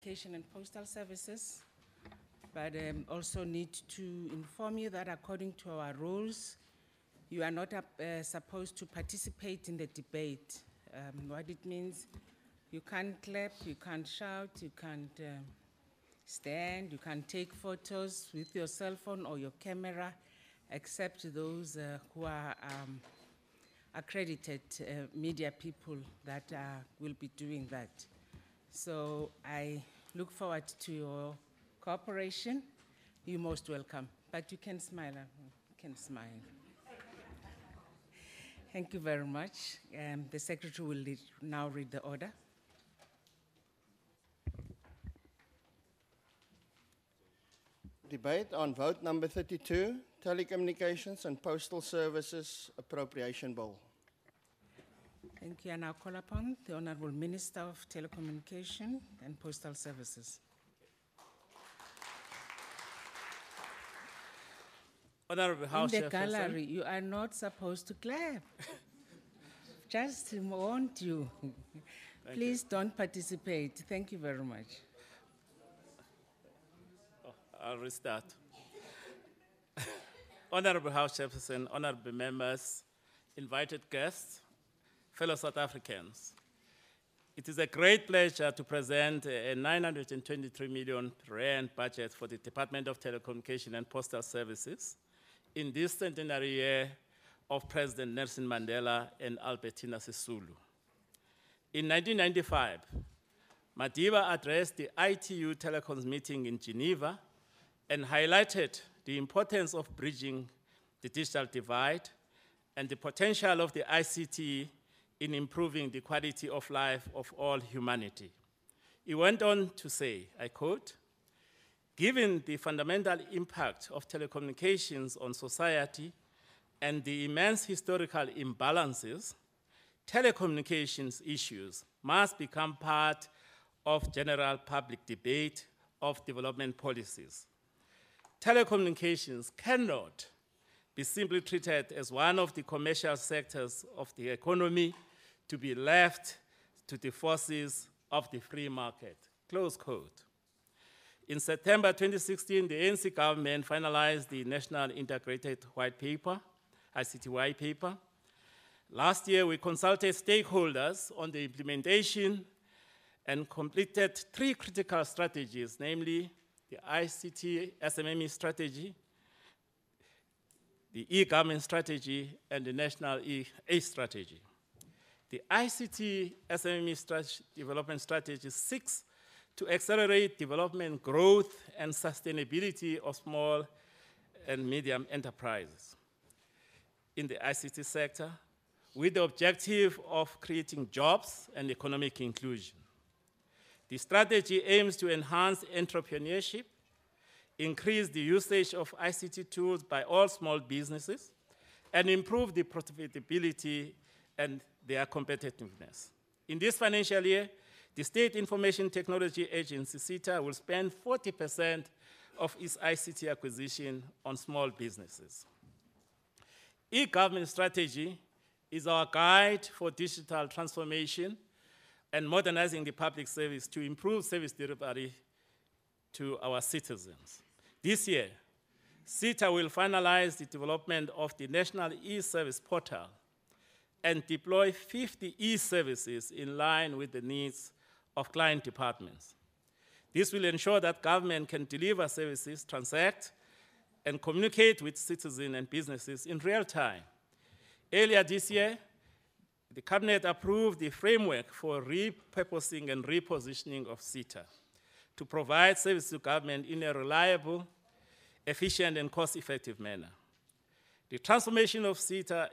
Telecommunication and Postal Services, but also need to inform you that according to our rules, you are not supposed to participate in the debate. What it means, you can't clap, you can't shout, you can't stand, you can't take photos with your cell phone or your camera, except those who are accredited media people that will be doing that. So I look forward to your cooperation. You're most welcome. But you can smile. You can smile. Thank you very much. The Secretary will now read the order. Debate on vote number 32, Telecommunications and Postal Services Appropriation Bill. Thank you. I now call upon the Honorable Minister of Telecommunication and Postal Services. Honorable House In the Chairperson. gallery, you are not supposed to clap. Just want you. Please don't participate. Thank you very much. I'll restart. Honorable House Chairperson, honorable members, invited guests, fellow South Africans. It is a great pleasure to present a 923 million rand budget for the Department of Telecommunication and Postal Services in this centenary year of President Nelson Mandela and Albertina Sisulu. In 1995, Madiba addressed the ITU Telecoms meeting in Geneva and highlighted the importance of bridging the digital divide and the potential of the ICT in improving the quality of life of all humanity. He went on to say, I quote, "Given the fundamental impact of telecommunications on society and the immense historical imbalances, telecommunications issues must become part of general public debate of development policies. Telecommunications cannot be simply treated as one of the commercial sectors of the economy to be left to the forces of the free market," close quote. In September 2016, the ANC government finalized the National Integrated White Paper, ICT White Paper. Last year, we consulted stakeholders on the implementation and completed 3 critical strategies, namely the ICT SMME strategy, the e-government strategy, and the national e-aid strategy. The ICT SMME development strategy seeks to accelerate development, growth, and sustainability of small and medium enterprises in the ICT sector with the objective of creating jobs and economic inclusion. The strategy aims to enhance entrepreneurship, increase the usage of ICT tools by all small businesses, and improve the profitability and their competitiveness. In this financial year, the State Information Technology Agency, SITA, will spend 40% of its ICT acquisition on small businesses. E-government strategy is our guide for digital transformation and modernizing the public service to improve service delivery to our citizens. This year, SITA will finalize the development of the National E-Service Portal and deploy 50 e-services in line with the needs of client departments. This will ensure that government can deliver services, transact, and communicate with citizens and businesses in real time. Earlier this year, the Cabinet approved the framework for repurposing and repositioning of SITA to provide service to government in a reliable, efficient, and cost-effective manner. The transformation of SITA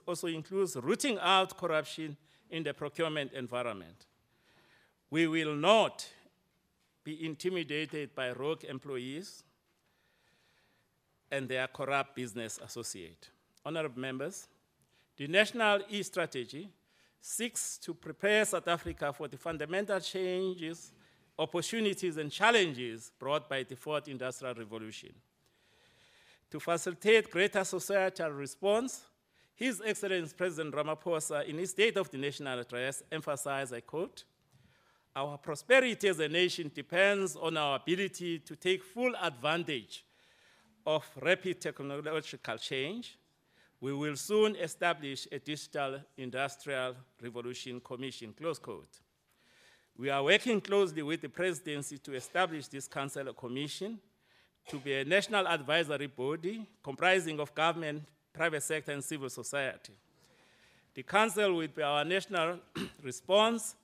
also includes rooting out corruption in the procurement environment. We will not be intimidated by rogue employees and their corrupt business associates. Honorable members, the National E-Strategy seeks to prepare South Africa for the fundamental changes, opportunities, and challenges brought by the Fourth Industrial Revolution. To facilitate greater societal response, His Excellency President Ramaphosa, in his State of the Nation address, emphasized, I quote, Our prosperity as a nation depends on our ability to take full advantage of rapid technological change. We will soon establish a Digital Industrial Revolution Commission, close quote. We are working closely with the presidency to establish this council or commission to be a national advisory body comprising of government, private sector, and civil society. The council will be our national response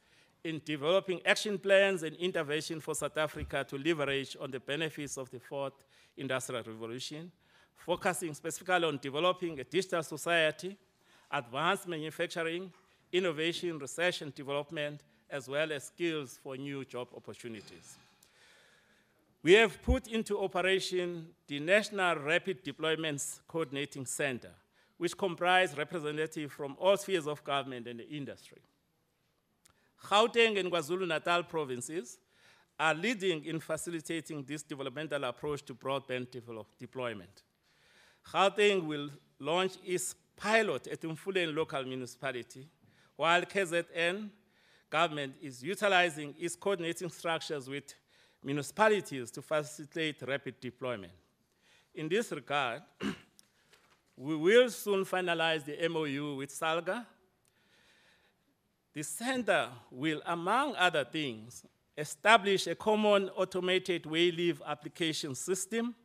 in developing action plans and intervention for South Africa to leverage on the benefits of the fourth industrial revolution, focusing specifically on developing a digital society, advanced manufacturing, innovation, research and development, as well as skills for new job opportunities. We have put into operation the National Rapid Deployments Coordinating Center, which comprise representatives from all spheres of government and the industry. Gauteng and KwaZulu-Natal provinces are leading in facilitating this developmental approach to broadband deployment. Gauteng will launch its pilot at Mfuleni local municipality, while KZN government is utilizing its coordinating structures with municipalities to facilitate rapid deployment. In this regard, we will soon finalize the MOU with SALGA. The center will, among other things, establish a common automated way-leave application system,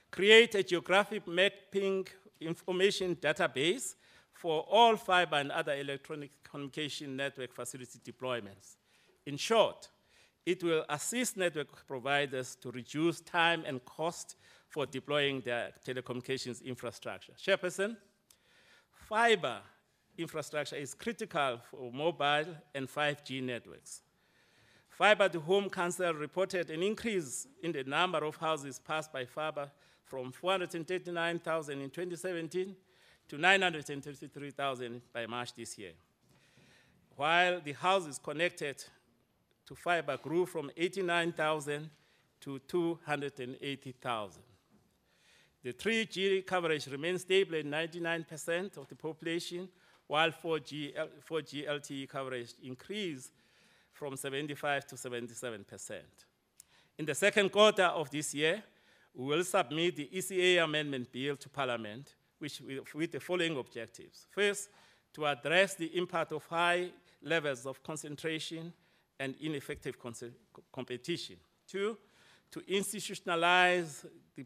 create a geographic mapping information database for all fiber and other electronic communication network facility deployments. In short, it will assist network providers to reduce time and cost for deploying their telecommunications infrastructure. Chairperson, fiber infrastructure is critical for mobile and 5G networks. Fiber to Home Council reported an increase in the number of houses passed by fiber from 439,000 in 2017 to 933,000 by March this year, while the houses connected to fiber grew from 89,000 to 280,000. The 3G coverage remains stable at 99% of the population, while 4G LTE coverage increased from 75 to 77%. In the second quarter of this year, we will submit the ECA Amendment Bill to Parliament, with the following objectives. First, to address the impact of high levels of concentration and ineffective competition. Two, to institutionalize the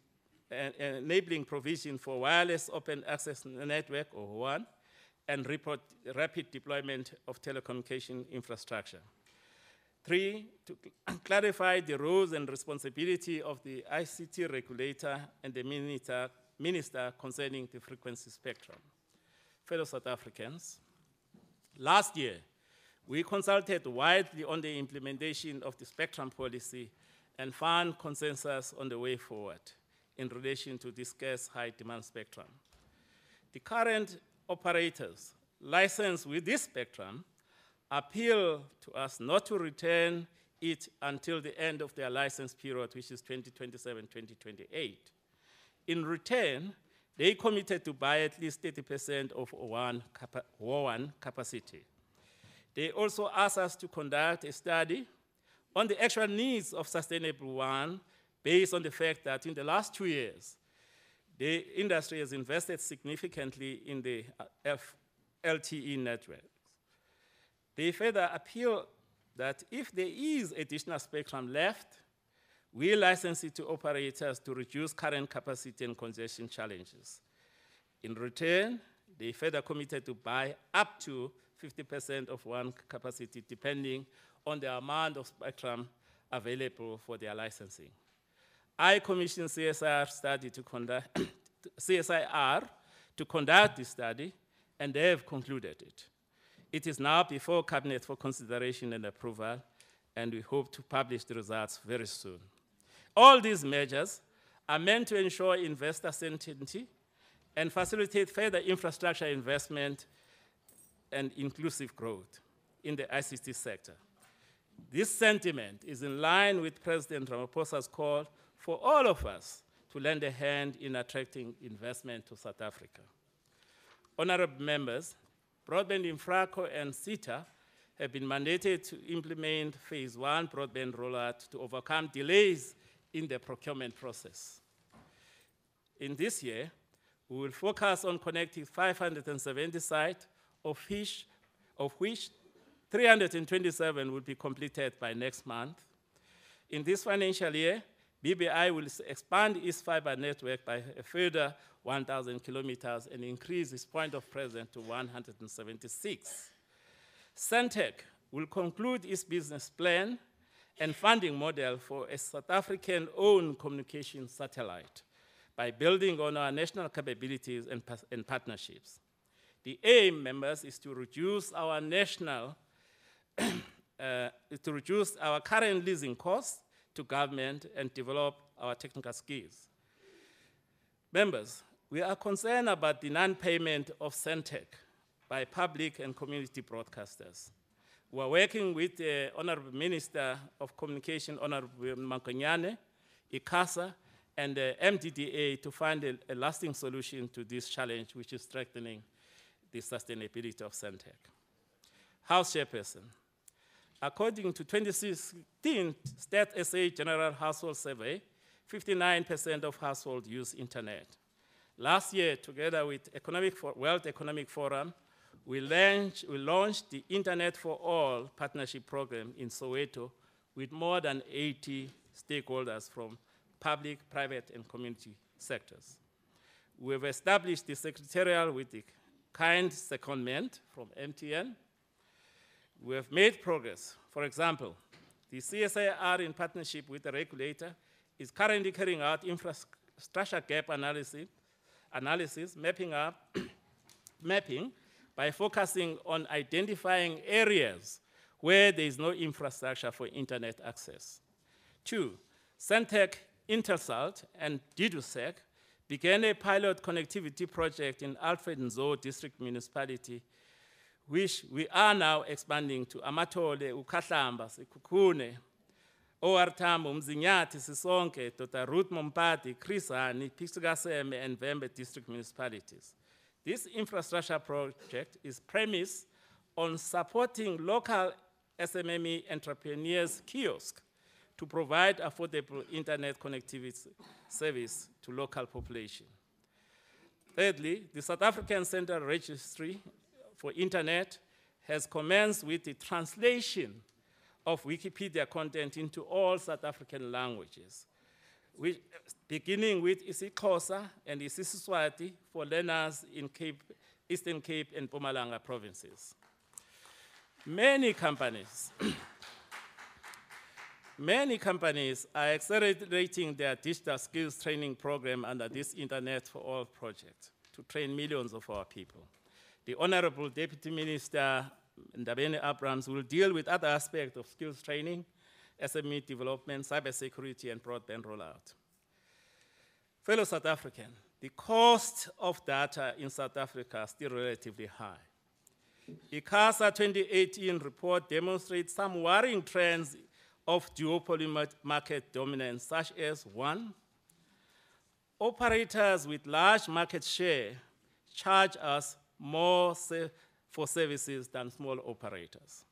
enabling provision for wireless open access network, or WAN, and rapid deployment of telecommunication infrastructure. Three, to clarify the roles and responsibility of the ICT regulator and the minister concerning the frequency spectrum. Fellow South Africans, last year, we consulted widely on the implementation of the spectrum policy and found consensus on the way forward in relation to this scarce high-demand spectrum. The current operators licensed with this spectrum appeal to us not to return it until the end of their license period, which is 2027-2028. In return, they committed to buy at least 30% of WAN capacity. They also asked us to conduct a study on the actual needs of sustainable WAN based on the fact that in the last 2 years, the industry has invested significantly in the LTE networks. They further appeal that if there is additional spectrum left, we license it to operators to reduce current capacity and congestion challenges. In return, they further committed to buy up to 50% of WAN capacity, depending on the amount of spectrum available for their licensing. I commissioned CSIR to conduct this study, and they have concluded it. It is now before Cabinet for consideration and approval, and we hope to publish the results very soon. All these measures are meant to ensure investor certainty and facilitate further infrastructure investment and inclusive growth in the ICT sector. This sentiment is in line with President Ramaphosa's call for all of us to lend a hand in attracting investment to South Africa. Honorable members, Broadband Infraco and CETA have been mandated to implement phase 1 broadband rollout to overcome delays in the procurement process. In this year, we will focus on connecting 570 sites, of which 327 will be completed by next month. In this financial year, BBI will expand its fiber network by a further 1,000 kilometers and increase its point of presence to 176. Centec will conclude its business plan and funding model for a South African-owned communication satellite by building on our national capabilities and partnerships. The aim, members, is to reduce our current leasing costs to government and develop our technical skills. Members, we are concerned about the non-payment of Centec by public and community broadcasters. We are working with the Honorable Minister of Communication, Honorable Mankonyane, ICASA, and the MDDA to find a lasting solution to this challenge, which is strengthening the sustainability of Centec. House Chairperson, according to 2016 State SA General Household Survey, 59% of households use internet. Last year, together with World Economic Forum, we launched the Internet for All partnership program in Soweto with more than 80 stakeholders from public, private, and community sectors. We have established the secretarial with the kind secondment from MTN. We have made progress. For example, the CSIR, in partnership with the regulator, is currently carrying out infrastructure gap analysis mapping by focusing on identifying areas where there is no infrastructure for internet access. 2, Centec, Intersalt, and DIDUSEC began a pilot connectivity project in Alfred Nzo District Municipality, which we are now expanding to Amatole, Ukahlamba, Sekhukhune, OR Tambo, Mzinyathi, Sisonke, Dr. Ruth Mompati, Chris Hani, Pixugaseme, and Vembe district municipalities. This infrastructure project is premised on supporting local SMME entrepreneurs' kiosks to provide affordable internet connectivity service to local population. Thirdly, the South African Central Registry for Internet has commenced with the translation of Wikipedia content into all South African languages, beginning with isiXhosa and isiSiswati for learners in Eastern Cape and Mpumalanga provinces. Many companies are accelerating their digital skills training program under this Internet for All project to train millions of our people. The Honorable Deputy Minister Ndabeni Abrams will deal with other aspects of skills training, SME development, cybersecurity, and broadband rollout. Fellow South African, the cost of data in South Africa is still relatively high. ICASA 2018 report demonstrates some worrying trends of duopoly market dominance, such as 1, operators with large market share charge us more for services than small operators.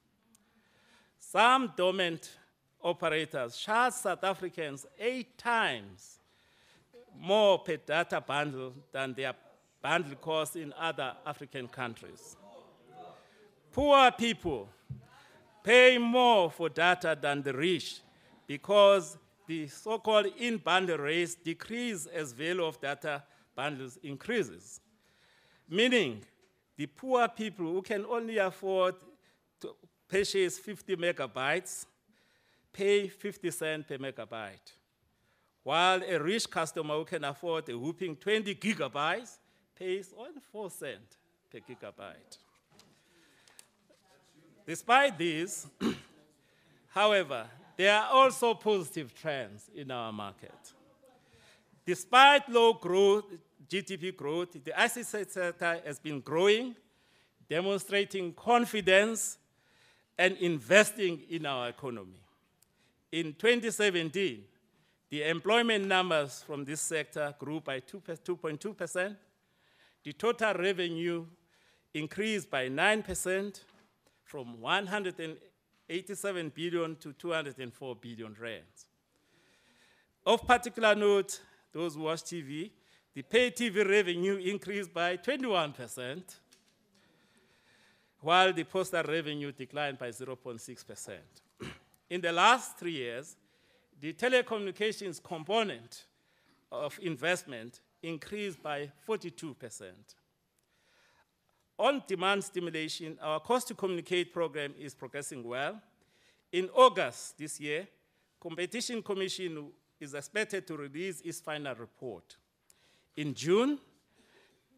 Some dormant operators charge South Africans 8 times more per data bundle than their bundle costs in other African countries. Poor people pay more for data than the rich because the so-called in-bundle rates decrease as value of data bundles increases, meaning the poor people who can only afford to purchase 50 megabytes pay 50 cents per megabyte, while a rich customer who can afford a whopping 20 gigabytes pays only 4 cents per gigabyte. Despite this, however, there are also positive trends in our market. Despite low growth, GDP growth, the ICT sector has been growing, demonstrating confidence and investing in our economy. In 2017, the employment numbers from this sector grew by 2.2%. The total revenue increased by 9%. from 187 billion to 204 billion rands. Of particular note, those who watch TV, the pay TV revenue increased by 21%, while the postal revenue declined by 0.6%. In the last 3 years, the telecommunications component of investment increased by 42%. On demand stimulation, our Cost to Communicate program is progressing well. In August this year, Competition Commission is expected to release its final report. In June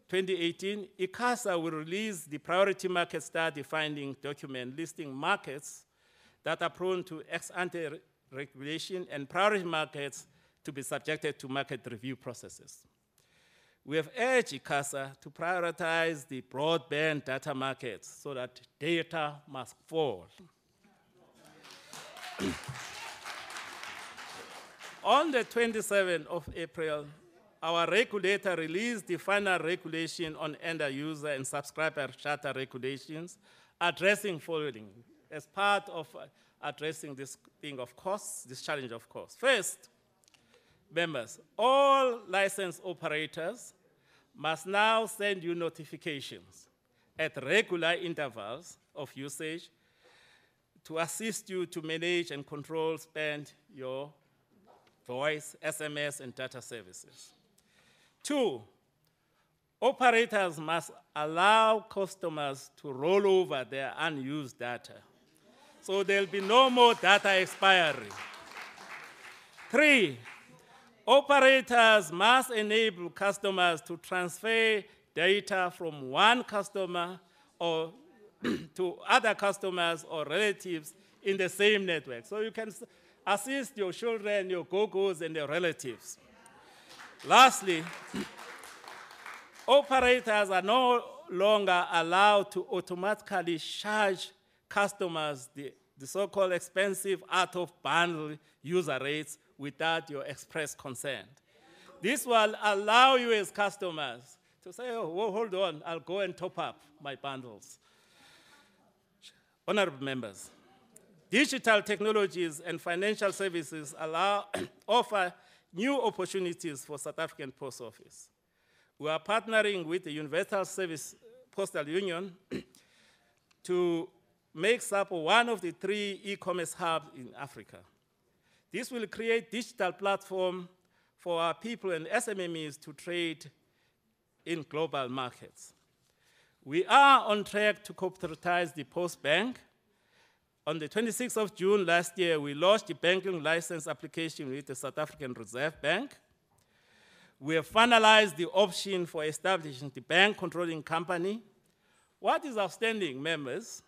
2018, ICASA will release the priority market study finding document listing markets that are prone to ex-ante regulation and priority markets to be subjected to market review processes. We have urged ICASA to prioritize the broadband data markets so that data must fall. On the 27th of April, our regulator released the final regulation on end-user and subscriber charter regulations, addressing following as part of addressing this thing of costs, this challenge of costs. First, members, all licensed operators must now send you notifications at regular intervals of usage to assist you to manage and control spend your voice, SMS, and data services. 2, operators must allow customers to roll over their unused data, so there'll be no more data expiry. 3, operators must enable customers to transfer data from one customer or to other customers or relatives in the same network. So you can assist your children, your go-go's, and your relatives. Lastly, operators are no longer allowed to automatically charge customers the so-called expensive out-of-bundle user rates without your express consent. This will allow you as customers to say, oh, well, hold on, I'll go and top up my bundles. Honorable members, digital technologies and financial services offer new opportunities for South African Post Office. We are partnering with the Universal Service Postal Union to make SAPO one of the 3 e-commerce hubs in Africa. This will create digital platform for our people and SMMEs to trade in global markets. We are on track to corporatize the Post Bank. On the 26th of June last year, we launched the banking license application with the South African Reserve Bank. We have finalized the option for establishing the bank controlling company. What is outstanding, members,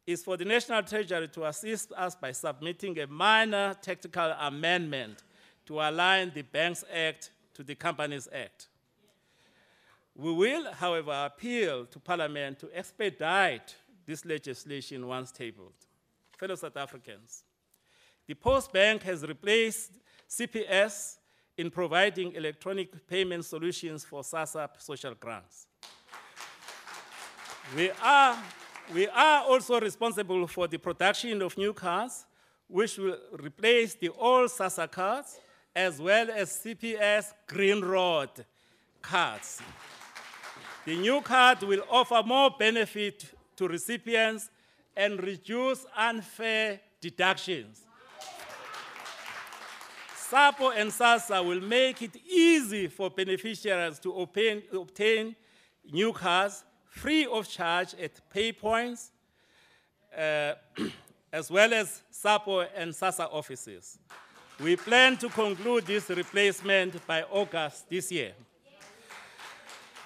is for the National Treasury to assist us by submitting a minor technical amendment to align the Banks Act to the Companies Act. We will, however, appeal to Parliament to expedite this legislation once tabled. Fellow South Africans, the Post Bank has replaced CPS in providing electronic payment solutions for SASSA social grants. We are also responsible for the production of new cards, which will replace the old SASSA cards, as well as CPS Green Road cards. The new card will offer more benefit to recipients and reduce unfair deductions. SAPO and SASSA will make it easy for beneficiaries to obtain new cards free of charge at pay points, as well as SAPO and SASSA offices. We plan to conclude this replacement by August this year.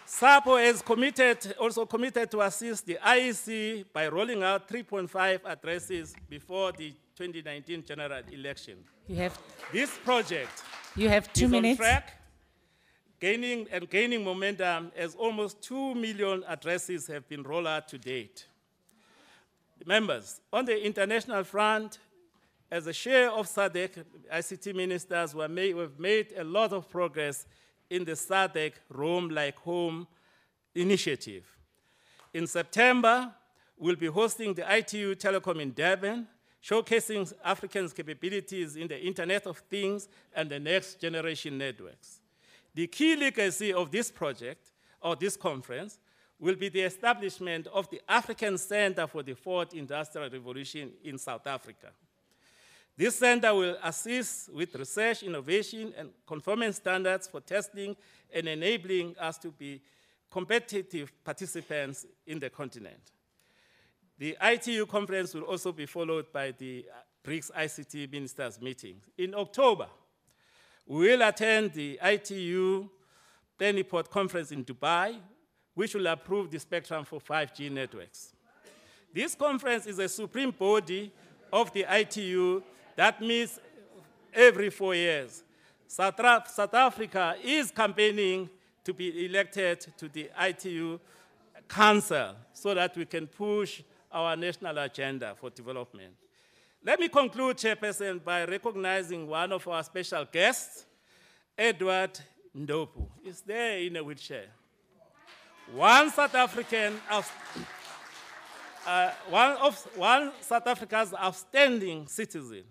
SAPO is also committed to assist the IEC by rolling out 3.5 addresses before the 2019 general election. This project have 2 is minutes. on track, gaining momentum as almost 2 million addresses have been rolled out to date. Members, on the international front, as a share of SADC, ICT ministers we've made a lot of progress in the SADC Roam Like Home initiative. In September, will be hosting the ITU Telecom in Durban, showcasing Africans' capabilities in the Internet of Things and the next generation networks. The key legacy of this project, or this conference, will be the establishment of the African Center for the Fourth Industrial Revolution in South Africa. This center will assist with research, innovation, and conformance standards for testing and enabling us to be competitive participants in the continent. The ITU conference will also be followed by the BRICS ICT Ministers meeting. In October, we will attend the ITU Plenipot conference in Dubai, which will approve the spectrum for 5G networks. This conference is a supreme body of the ITU that meets every 4 years. South Africa is campaigning to be elected to the ITU Council so that we can push our national agenda for development. Let me conclude, Chairperson, by recognizing one of our special guests, Edward Ndopu. He's there in a wheelchair. One South Africa's outstanding citizen,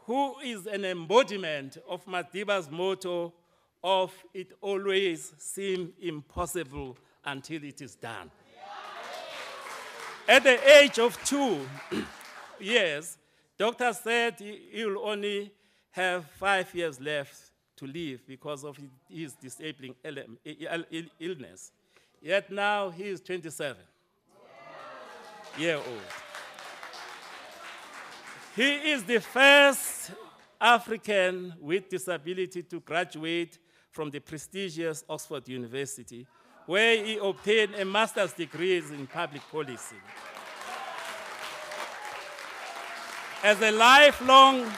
who is an embodiment of Madiba's motto of "It always seems impossible until it is done." At the age of 2 years, doctors said he will only have 5 years left to live because of his disabling illness. Yet now he is 27-year-old. He is the first African with disability to graduate from the prestigious Oxford University, where he obtained a master's degree in public policy. As a lifelong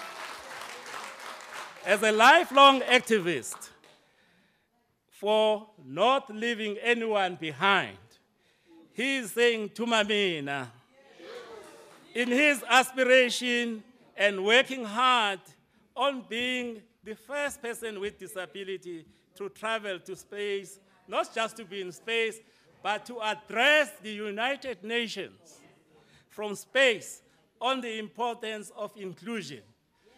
activist for not leaving anyone behind, he is saying Tumamina. In his aspiration and working hard on being the first person with disability to travel to space, not just to be in space, but to address the United Nations from space on the importance of inclusion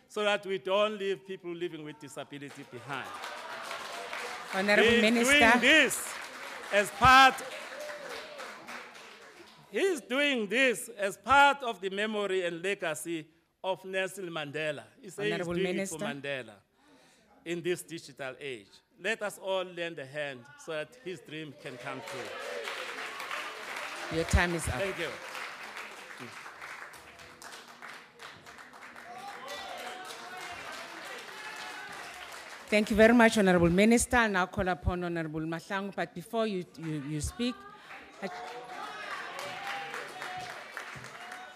so that we don't leave people living with disability behind. Honorable Minister. He's doing this as part of the memory and legacy of Nelson Mandela. He says he's doing it for Mandela in this digital age. Let us all lend a hand so that his dream can come true. Your time is up. Thank you. Thank you very much, Honorable Minister. I'll now call upon Honorable Mahlangu, but before you speak,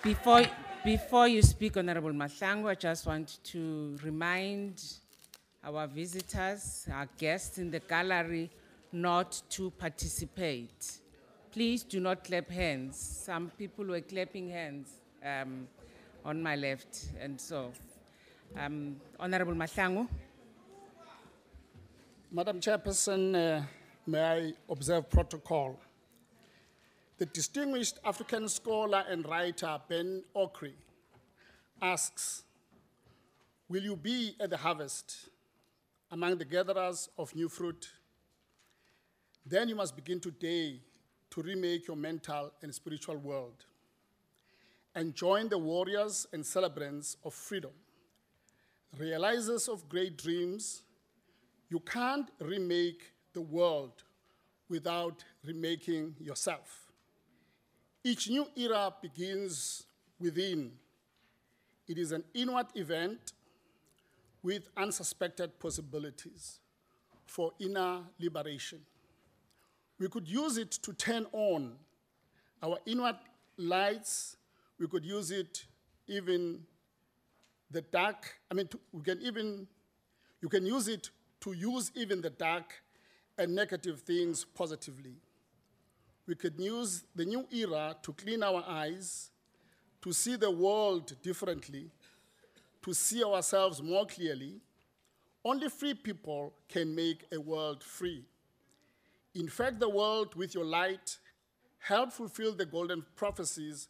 before you speak, Honorable Mahlangu, I just want to remind our visitors, our guests in the gallery, not to participate. Please do not clap hands. Some people were clapping hands on my left, and so, Honorable Mahlangu. Madam Chairperson, may I observe protocol? The distinguished African scholar and writer Ben Okri asks, will you be at the harvest among the gatherers of new fruit? Then you must begin today to remake your mental and spiritual world and join the warriors and celebrants of freedom, realizers of great dreams. You can't remake the world without remaking yourself. Each new era begins within. It is an inward event with unsuspected possibilities for inner liberation. We could use it to turn on our inward lights. We could use it even the dark. You can use it to use even the dark and negative things positively. We could use the new era to clean our eyes, to see the world differently, to see ourselves more clearly. Only free people can make a world free. Infect the world with your light, help fulfill the golden prophecies,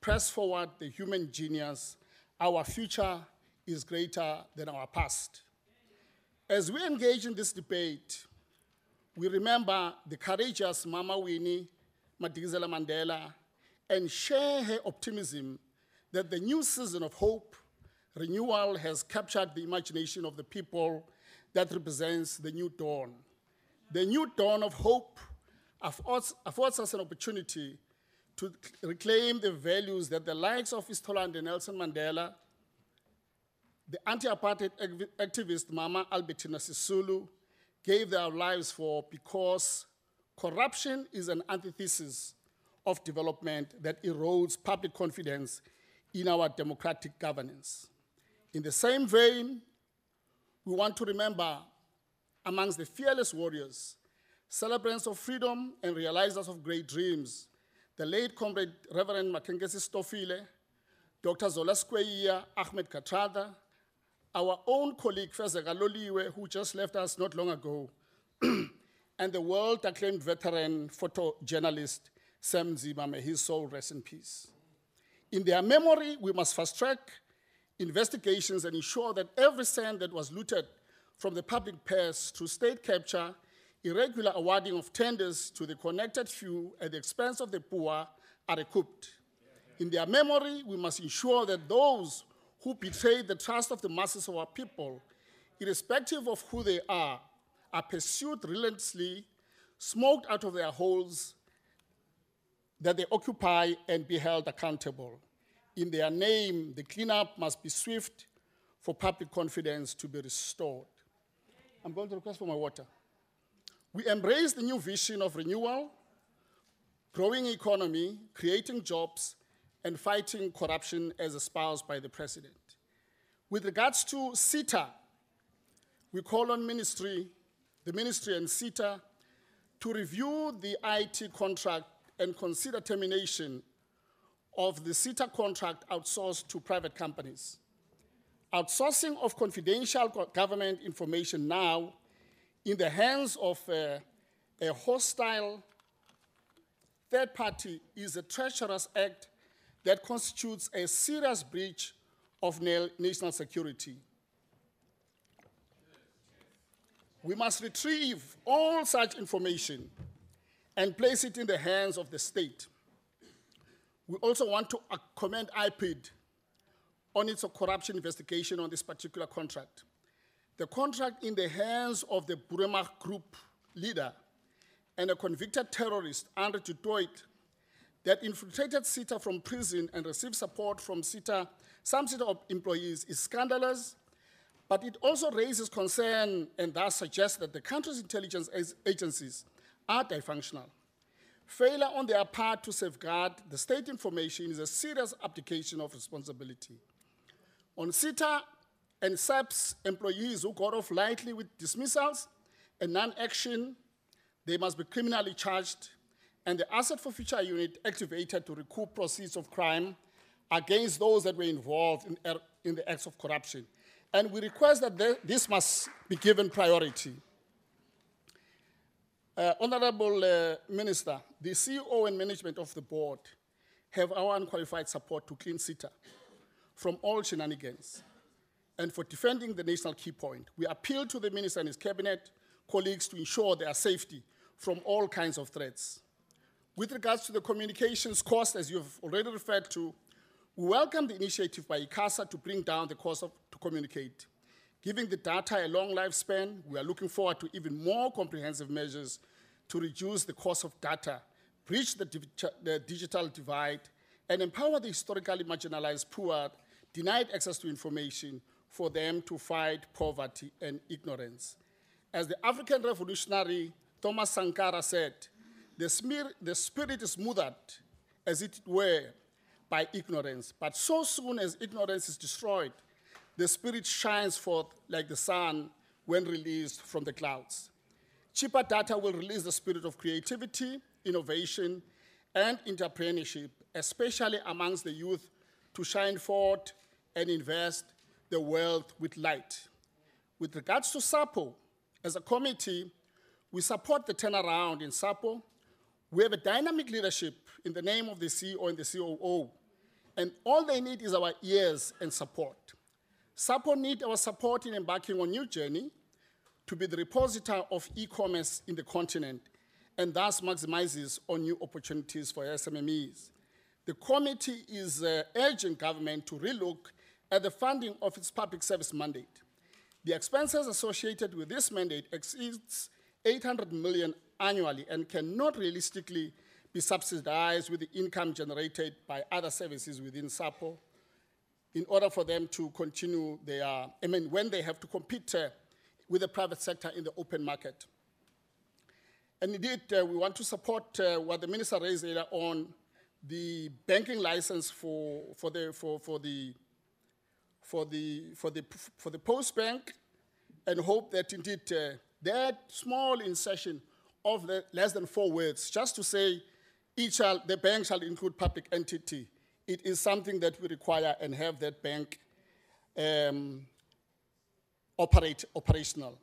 press forward the human genius. Our future is greater than our past. As we engage in this debate, we remember the courageous Mama Winnie Madikizela Mandela and share her optimism that the new season of hope, renewal has captured the imagination of the people that represents the new dawn. The new dawn of hope affords us an opportunity to reclaim the values that the likes of Istolande Nelson Mandela, the anti-apartheid activist Mama Albertina Sisulu gave their lives for, because corruption is an antithesis of development that erodes public confidence in our democratic governance. In the same vein, we want to remember amongst the fearless warriors, celebrants of freedom and realizers of great dreams, the late comrade Reverend Makengesi Stofile, Dr. Zola Skweyiya, Ahmed Katrada, our own colleague Fezeka Loliwe, who just left us not long ago, and the world-acclaimed veteran photojournalist Sam Nzima, may his soul rest in peace. In their memory, we must fast-track investigations and ensure that every cent that was looted from the public purse through state capture, irregular awarding of tenders to the connected few at the expense of the poor are recouped. In their memory, we must ensure that those who betrayed the trust of the masses of our people, irrespective of who they are pursued relentlessly, smoked out of their holes that they occupy, and be held accountable. In their name, the cleanup must be swift for public confidence to be restored. I'm going to request for my water. We embrace the new vision of renewal, growing economy, creating jobs, and fighting corruption as espoused by the President. With regards to SETA, we call on the ministry and SETA to review the IT contract and consider termination of the SETA contract outsourced to private companies. Outsourcing of confidential government information now in the hands of a hostile third party is a treacherous act that constitutes a serious breach of national security. We must retrieve all such information and place it in the hands of the state. We also want to commend IPID on its corruption investigation on this particular contract. The contract in the hands of the Burema Group leader and a convicted terrorist, Andre du Toit, that infiltrated SETA from prison and received support from some SETA employees is scandalous, but it also raises concern and thus suggests that the country's intelligence agencies are dysfunctional. Failure on their part to safeguard the state information is a serious abdication of responsibility. On SETA and SAP's employees who got off lightly with dismissals and non-action, they must be criminally charged, and the Asset Forfeiture Unit activated to recoup proceeds of crime against those that were involved in the acts of corruption. And we request that this must be given priority. Honorable Minister, the CEO and management of the board have our unqualified support to clean SETA from all shenanigans and for defending the national key point. We appeal to the minister and his cabinet colleagues to ensure their safety from all kinds of threats. With regards to the communications cost, as you have already referred to, we welcome the initiative by ICASA to bring down the cost to communicate. Giving the data a long lifespan, we are looking forward to even more comprehensive measures to reduce the cost of data, bridge the digital divide, and empower the historically marginalized poor, denied access to information, for them to fight poverty and ignorance. As the African revolutionary Thomas Sankara said, the spirit is smothered, as it were, by ignorance. But so soon as ignorance is destroyed, the spirit shines forth like the sun when released from the clouds. Cheaper data will release the spirit of creativity, innovation, and entrepreneurship, especially amongst the youth, to shine forth and invest the wealth with light. With regards to SAPO, as a committee, we support the turnaround in SAPO. We have a dynamic leadership in the name of the CEO and the COO, and all they need is our ears and support. SAPO need our support in embarking on a new journey to be the repository of e-commerce in the continent, and thus maximizes on new opportunities for SMMEs. The committee is urging government to relook at the funding of its public service mandate. The expenses associated with this mandate exceeds 800 million annually and cannot realistically be subsidized with the income generated by other services within SAPO in order for them to continue their, when they have to compete with the private sector in the open market. And indeed, we want to support what the minister raised earlier on the banking license for the post bank, and hope that indeed that small insertion of the less than 4 words, just to say the bank shall include public entity, it is something that we require and have that bank operational.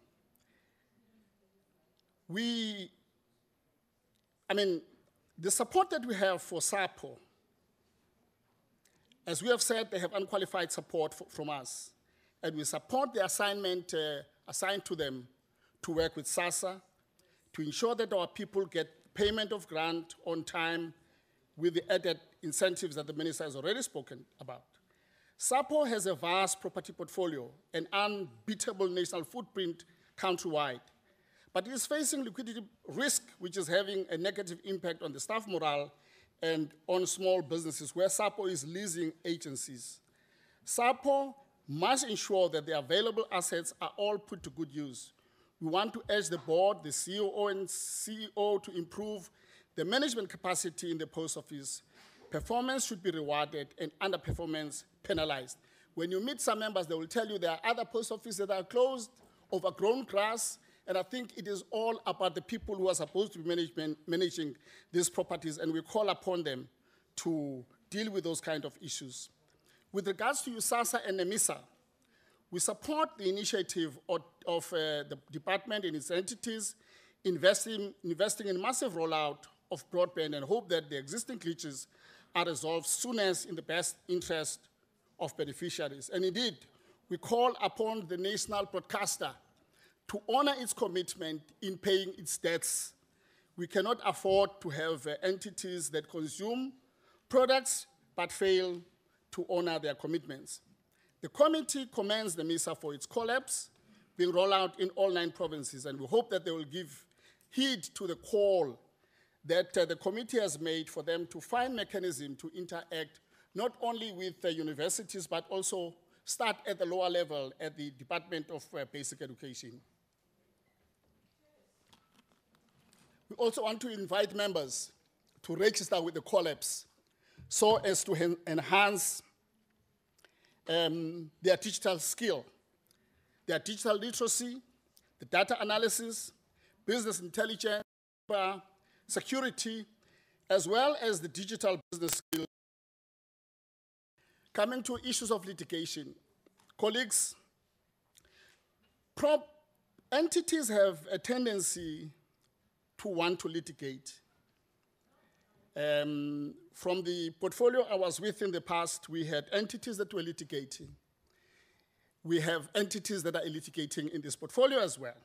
The support that we have for SAPO, as we have said, they have unqualified support from us, and we support the assignment assigned to them to work with SASSA to ensure that our people get payment of grant on time with the added incentives that the minister has already spoken about. SAPO has a vast property portfolio, an unbeatable national footprint countrywide, but it is facing liquidity risk, which is having a negative impact on the staff morale and on small businesses where SAPO is leasing agencies. SAPO must ensure that the available assets are all put to good use. We want to urge the board, the COO and CEO to improve the management capacity in the post office. Performance should be rewarded and underperformance penalized. When you meet some members, they will tell you there are other post offices that are closed, overgrown grass, and I think it is all about the people who are supposed to be managing these properties, and we call upon them to deal with those kind of issues. With regards to USASA and NEMISA, we support the initiative of the department and its entities investing in massive rollout of broadband, and hope that the existing glitches are resolved soonest in the best interest of beneficiaries. And indeed, we call upon the national broadcaster to honor its commitment in paying its debts. We cannot afford to have entities that consume products but fail to honor their commitments. The committee commends the MISA for its collapse being rolled out in all 9 provinces, and we hope that they will give heed to the call that the committee has made for them to find mechanism to interact not only with the universities, but also start at the lower level at the Department of Basic Education. We also want to invite members to register with the collapse so as to enhance their digital skill, their digital literacy, the data analysis, business intelligence, security, as well as the digital business skills. Coming to issues of litigation, colleagues, entities have a tendency to want to litigate. From the portfolio I was with in the past, we had entities that were litigating. We have entities that are litigating in this portfolio as well.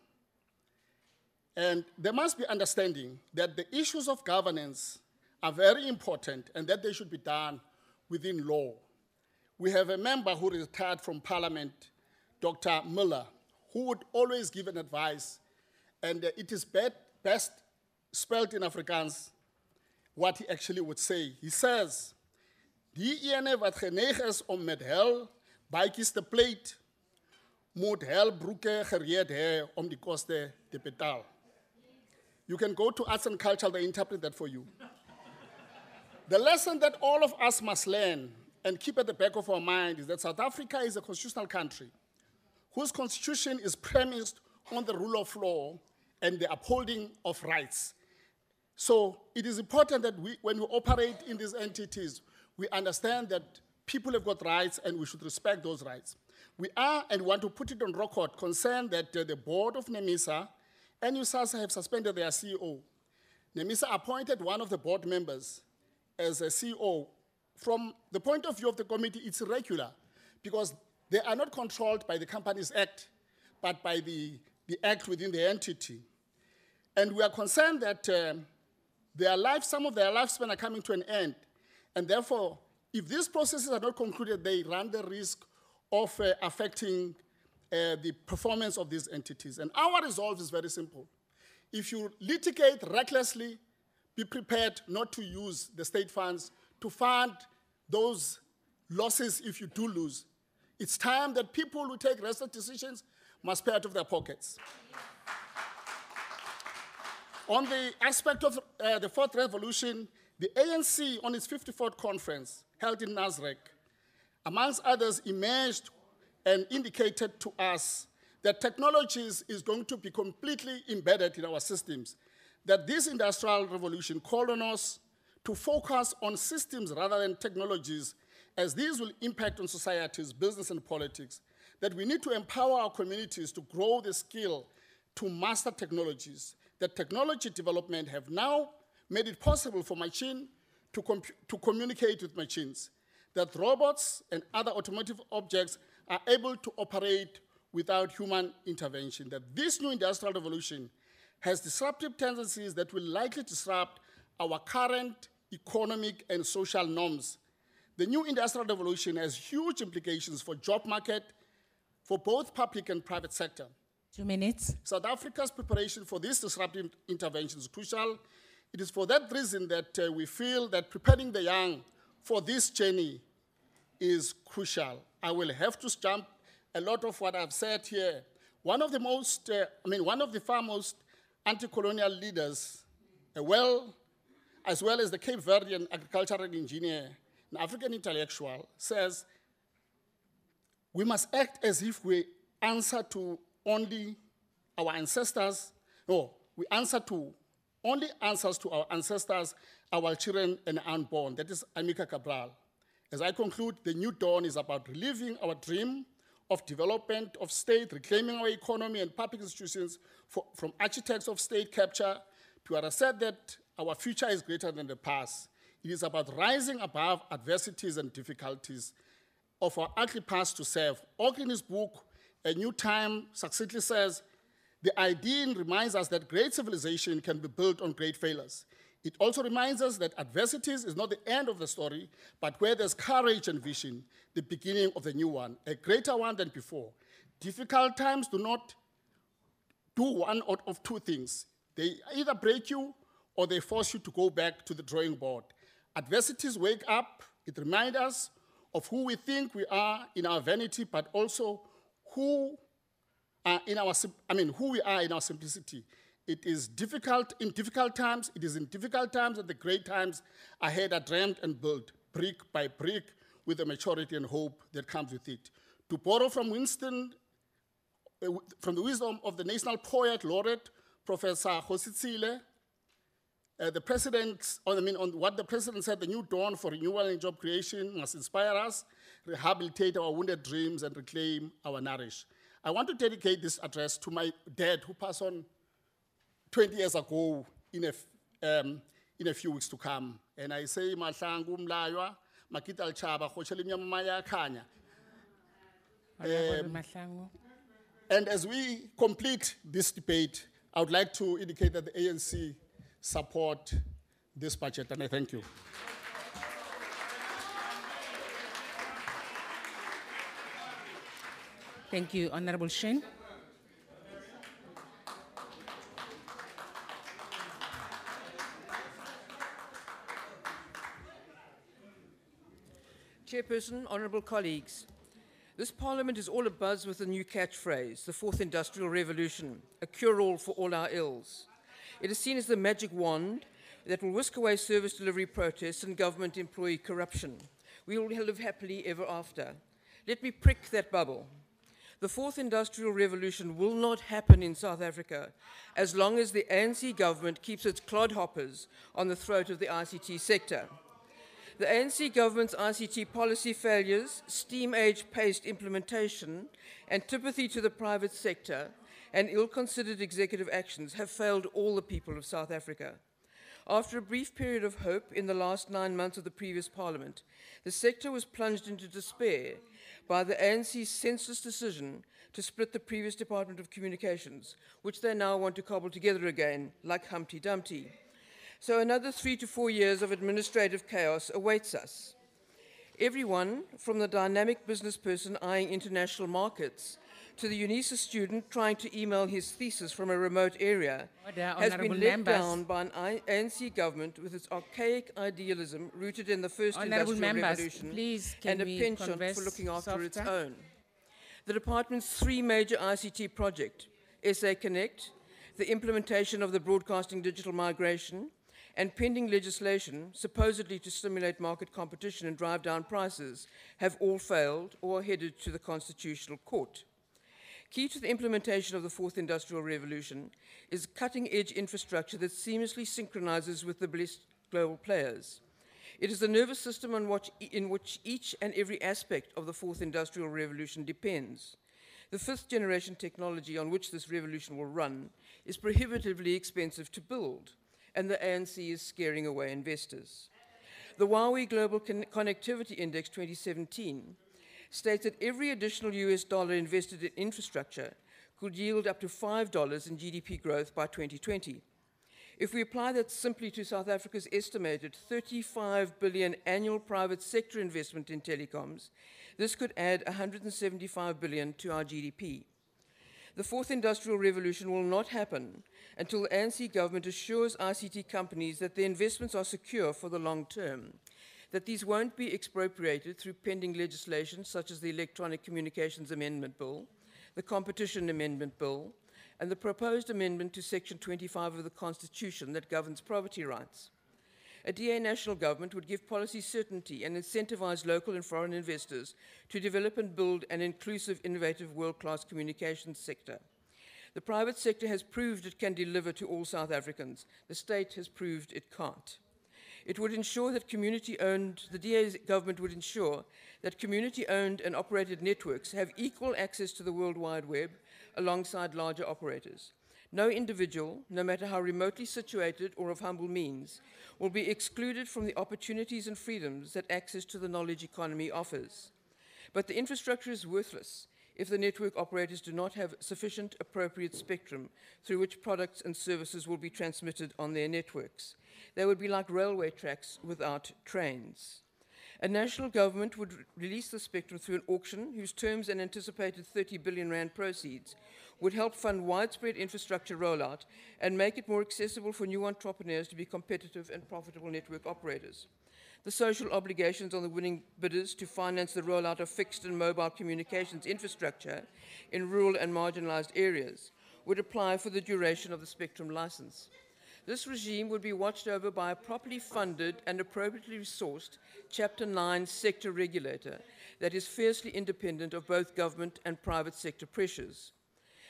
And there must be understanding that the issues of governance are very important and that they should be done within law. We have a member who retired from Parliament, Dr. Miller, who would always give an advice, and it is best spelled in Afrikaans what he actually would say. He says, die ene wat geneig is om met hel baadjies te pleit, moet hel broeke gereed hê om die koste te betaal. You can go to Arts and Culture, they interpret that for you. The lesson that all of us must learn and keep at the back of our mind is that South Africa is a constitutional country whose constitution is premised on the rule of law and the upholding of rights. So it is important that when we operate in these entities, we understand that people have got rights and we should respect those rights. We are, and want to put it on record, concerned that the board of NEMISA and USASA have suspended their CEO. NEMISA appointed one of the board members as a CEO. From the point of view of the committee, it's irregular because they are not controlled by the Companies Act, but by the act within the entity. And we are concerned that some of their lifespan are coming to an end. And therefore, if these processes are not concluded, they run the risk of affecting the performance of these entities. And our resolve is very simple. If you litigate recklessly, be prepared not to use the state funds to fund those losses if you do lose. It's time that people who take restless decisions must pay out of their pockets. On the aspect of the fourth revolution, the ANC on its 54th conference held in Nasrec, amongst others, emerged and indicated to us that technologies is going to be completely embedded in our systems, that this industrial revolution called on us to focus on systems rather than technologies, as these will impact on societies, business, and politics, that we need to empower our communities to grow the skill to master technologies, that technology development have now made it possible for machine to communicate with machines, that robots and other automotive objects are able to operate without human intervention, that this new industrial revolution has disruptive tendencies that will likely disrupt our current economic and social norms. The new industrial revolution has huge implications for job market, for both public and private sector. 2 minutes. South Africa's preparation for this disruptive intervention is crucial. It is for that reason that we feel that preparing the young for this journey is crucial. I will have to jump a lot of what I've said here. One of the foremost anti-colonial leaders, as well as the Cape Verdean agricultural engineer, an African intellectual, says, we must act as if we answer to only our ancestors. No, we answer to only answers to our ancestors, our children, and unborn. That is Amika Cabral. As I conclude, the new dawn is about reliving our dream of development of state, reclaiming our economy and public institutions from architects of state capture to assert that our future is greater than the past. It is about rising above adversities and difficulties of our ugly past to serve. Oak in his book, A New Time, succinctly says, the ideal reminds us that great civilization can be built on great failures. It also reminds us that adversities is not the end of the story, but where there's courage and vision, the beginning of the new one, a greater one than before. Difficult times do not do one out of two things. They either break you or they force you to go back to the drawing board. Adversities wake up. It reminds us of who we think we are in our vanity, but also who we are in our simplicity. It is difficult in difficult times. It is in difficult times that the great times ahead are dreamt and built, brick by brick, with the maturity and hope that comes with it. To borrow from Winston, from the wisdom of the national poet laureate, Professor Hositsile, the president, on what the president said, the new dawn for renewal and job creation must inspire us, rehabilitate our wounded dreams, and reclaim our nourish. I want to dedicate this address to my dad, who passed on 20 years ago in a few weeks to come. And I say, Mahlangu mlaywa, makita al-chaba, khoshele mnyama yakhanya. And as we complete this debate, I would like to indicate that the ANC support this budget, and I thank you. Thank you, Honorable Shane. Chairperson, honourable colleagues, this parliament is all abuzz with a new catchphrase, the fourth industrial revolution, a cure-all for all our ills. It is seen as the magic wand that will whisk away service delivery protests and government employee corruption. We will live happily ever after. Let me prick that bubble. The fourth industrial revolution will not happen in South Africa as long as the ANC government keeps its clodhoppers on the throat of the ICT sector. The ANC government's ICT policy failures, steam-age paced implementation, antipathy to the private sector, and ill-considered executive actions have failed all the people of South Africa. After a brief period of hope in the last 9 months of the previous parliament, the sector was plunged into despair by the ANC's senseless decision to split the previous Department of Communications, which they now want to cobble together again, like Humpty Dumpty. So another 3 to 4 years of administrative chaos awaits us. Everyone, from the dynamic business person eyeing international markets to the UNISA student trying to email his thesis from a remote area, has been let down by an ANC government with its archaic idealism rooted in the first industrial revolution and a penchant for looking after its own. The department's 3 major ICT projects, SA Connect, the implementation of the broadcasting digital migration, and pending legislation, supposedly to stimulate market competition and drive down prices, have all failed or are headed to the Constitutional Court. Key to the implementation of the fourth industrial revolution is cutting-edge infrastructure that seamlessly synchronizes with the blessed global players. It is the nervous system in which each and every aspect of the fourth industrial revolution depends. The fifth generation technology on which this revolution will run is prohibitively expensive to build, and the ANC is scaring away investors. The Huawei Global Connectivity Index 2017 states that every additional US dollar invested in infrastructure could yield up to $5 in GDP growth by 2020. If we apply that simply to South Africa's estimated 35 billion annual private sector investment in telecoms, this could add 175 billion to our GDP. The fourth industrial revolution will not happen until the ANC government assures ICT companies that their investments are secure for the long term, that these won't be expropriated through pending legislation such as the Electronic Communications Amendment Bill, the Competition Amendment Bill, and the proposed amendment to Section 25 of the Constitution that governs property rights. A DA national government would give policy certainty and incentivize local and foreign investors to develop and build an inclusive, innovative, world-class communications sector. The private sector has proved it can deliver to all South Africans. The state has proved it can't. It would ensure that the DA government would ensure that community-owned and operated networks have equal access to the World Wide Web alongside larger operators. No individual, no matter how remotely situated or of humble means, will be excluded from the opportunities and freedoms that access to the knowledge economy offers. But the infrastructure is worthless if the network operators do not have sufficient appropriate spectrum through which products and services will be transmitted on their networks. They would be like railway tracks without trains. A national government would release the spectrum through an auction whose terms and anticipated 30 billion rand proceeds would help fund widespread infrastructure rollout and make it more accessible for new entrepreneurs to be competitive and profitable network operators. The social obligations on the winning bidders to finance the rollout of fixed and mobile communications infrastructure in rural and marginalized areas would apply for the duration of the spectrum license. This regime would be watched over by a properly funded and appropriately resourced Chapter 9 sector regulator that is fiercely independent of both government and private sector pressures.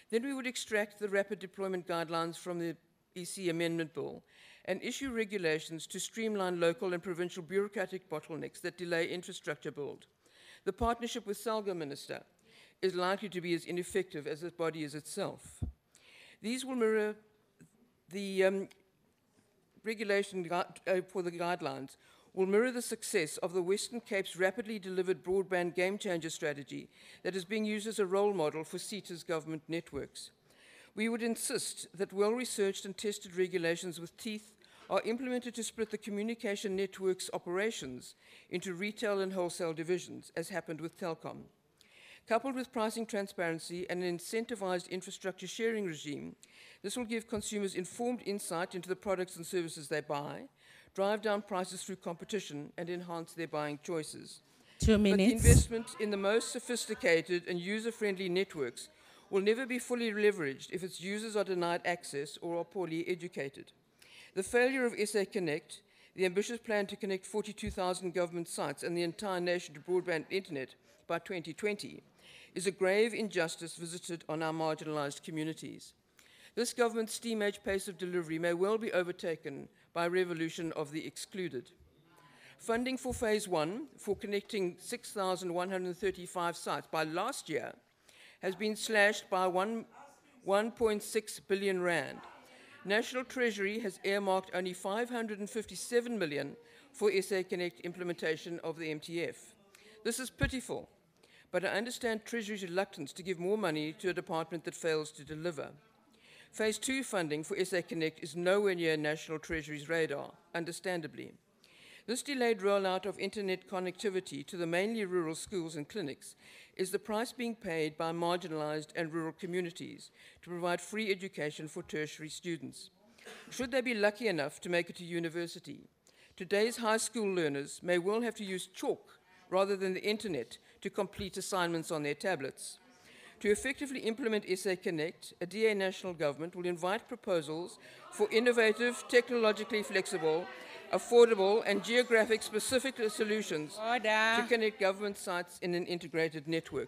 Then we would extract the rapid deployment guidelines from the EC Amendment Bill and issue regulations to streamline local and provincial bureaucratic bottlenecks that delay infrastructure build. The partnership with Salga Minister is likely to be as ineffective as the body is itself. These will mirror the regulation for the guidelines will mirror the success of the Western Cape's rapidly delivered broadband game-changer strategy that is being used as a role model for CETA's government networks. We would insist that well-researched and tested regulations with teeth are implemented to split the communication network's operations into retail and wholesale divisions, as happened with Telkom. Coupled with pricing transparency and an incentivized infrastructure sharing regime, this will give consumers informed insight into the products and services they buy, drive down prices through competition, and enhance their buying choices. 2 minutes. But the investment in the most sophisticated and user-friendly networks will never be fully leveraged if its users are denied access or are poorly educated. The failure of SA Connect, the ambitious plan to connect 42,000 government sites and the entire nation to broadband internet by 2020, is a grave injustice visited on our marginalized communities. This government's steam-age pace of delivery may well be overtaken by a revolution of the excluded. Funding for Phase 1 for connecting 6,135 sites by last year has been slashed by 1.6 billion rand. National Treasury has earmarked only 557 million for SA Connect implementation of the MTF. This is pitiful, but I understand Treasury's reluctance to give more money to a department that fails to deliver. Phase 2 funding for SA Connect is nowhere near National Treasury's radar, understandably. This delayed rollout of internet connectivity to the mainly rural schools and clinics is the price being paid by marginalized and rural communities to provide free education for tertiary students. Should they be lucky enough to make it to university, today's high school learners may well have to use chalk rather than the internet to complete assignments on their tablets. To effectively implement SA Connect, a DA national government will invite proposals for innovative, technologically flexible, affordable and geographic-specific solutions to connect government sites in an integrated network.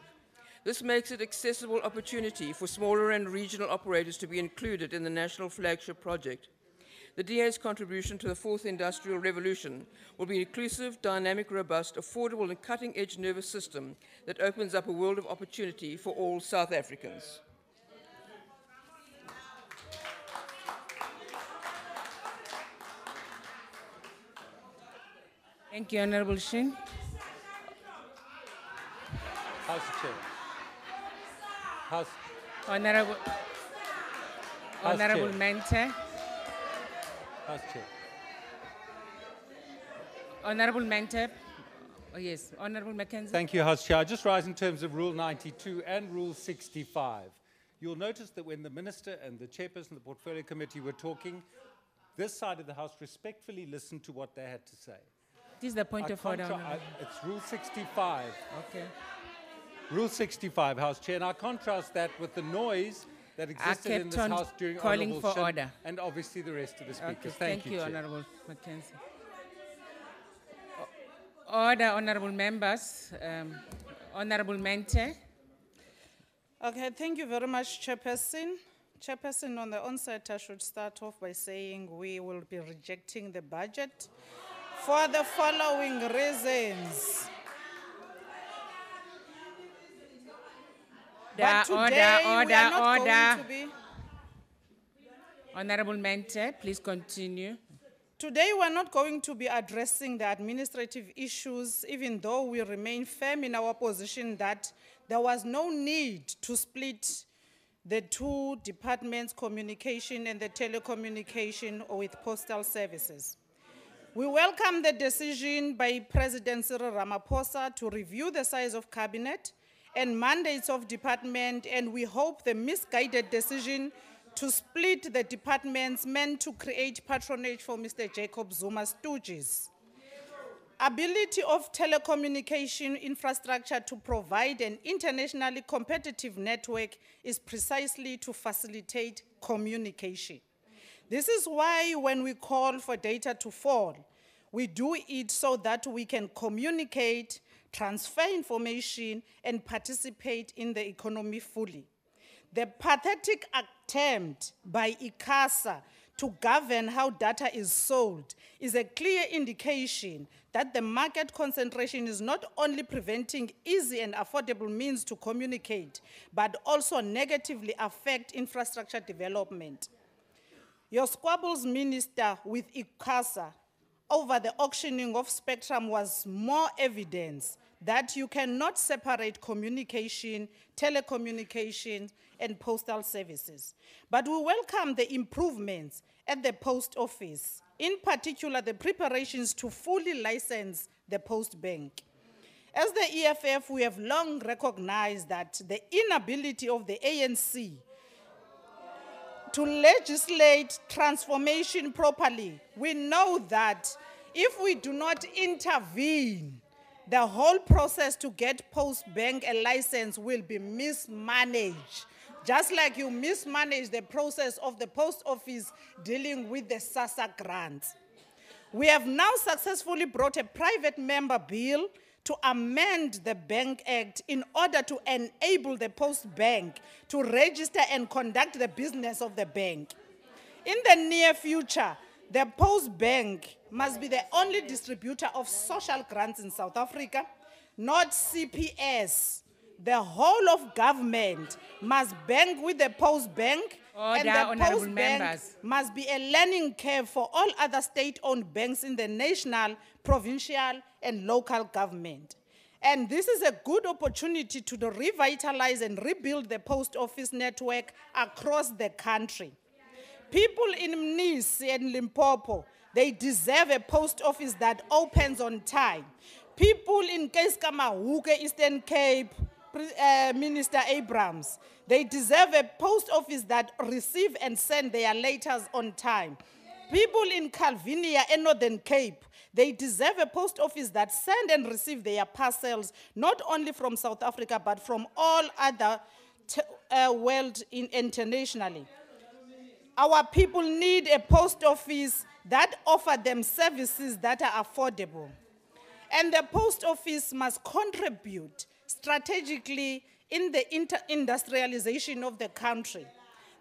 This makes it accessible opportunity for smaller and regional operators to be included in the national flagship project. The DA's contribution to the fourth industrial revolution will be an inclusive, dynamic, robust, affordable and cutting-edge nervous system that opens up a world of opportunity for all South Africans. Thank you, Honorable Singh. House Chair. House Honorable Chair. Mente. House Chair. Honorable Mente. Oh, yes, Honorable Mackenzie. Thank you, House Chair. I just rise in terms of Rule 92 and Rule 65. You'll notice that when the Minister and the Chairperson of the Portfolio Committee were talking, this side of the House respectfully listened to what they had to say. This is the point of order. Honorable. It's Rule 65. Okay. Rule 65, House Chair. And I contrast that with the noise that existed in this kept on House during calling Honourable for Shin order. and obviously the rest of the speakers. Okay, Thank you, Chair. Honorable Mackenzie. Order, honorable members. Honorable Mente. Okay, thank you very much, Chairperson. Chairperson, on the onset, I should start off by saying we will be rejecting the budget for the following reasons. But today we are not going to be. Honorable Mente, please continue. Today we are not going to be addressing the administrative issues, even though we remain firm in our position that there was no need to split the two departments, communication and the telecommunication with postal services. We welcome the decision by President Cyril Ramaphosa to review the size of cabinet and mandates of department, and we hope the misguided decision to split the departments meant to create patronage for Mr. Jacob Zuma's stooges. Ability of telecommunication infrastructure to provide an internationally competitive network is precisely to facilitate communication. This is why when we call for data to fall, we do it so that we can communicate, transfer information, and participate in the economy fully. The pathetic attempt by ICASA to govern how data is sold is a clear indication that the market concentration is not only preventing easy and affordable means to communicate, but also negatively affect infrastructure development. Your squabbles, Minister, with ICASA over the auctioning of spectrum was more evidence that you cannot separate communication, telecommunications, and postal services. But we welcome the improvements at the post office, in particular the preparations to fully license the post bank. As the EFF, we have long recognized that the inability of the ANC to legislate transformation properly, we know that if we do not intervene, the whole process to get post bank a license will be mismanaged. Just like you mismanage the process of the post office dealing with the SASSA grants. We have now successfully brought a private member bill to amend the Bank Act in order to enable the post bank to register and conduct the business of the bank. In the near future, the post bank must be the only distributor of social grants in South Africa, not CPS, the whole of government must bank with the post bank, and Order, the honorable post bank members. must be a learning curve for all other state-owned banks in the national, provincial, and local government. And this is a good opportunity to revitalize and rebuild the post office network across the country. People in Mnisi and Limpopo, they deserve a post office that opens on time. People in Keiskamauke, Eastern Cape, Minister Abrams, they deserve a post office that receive and send their letters on time. People in Calvinia and Northern Cape, they deserve a post office that send and receive their parcels, not only from South Africa, but from all other world internationally. Our people need a post office that offer them services that are affordable. And the post office must contribute strategically in the industrialization of the country,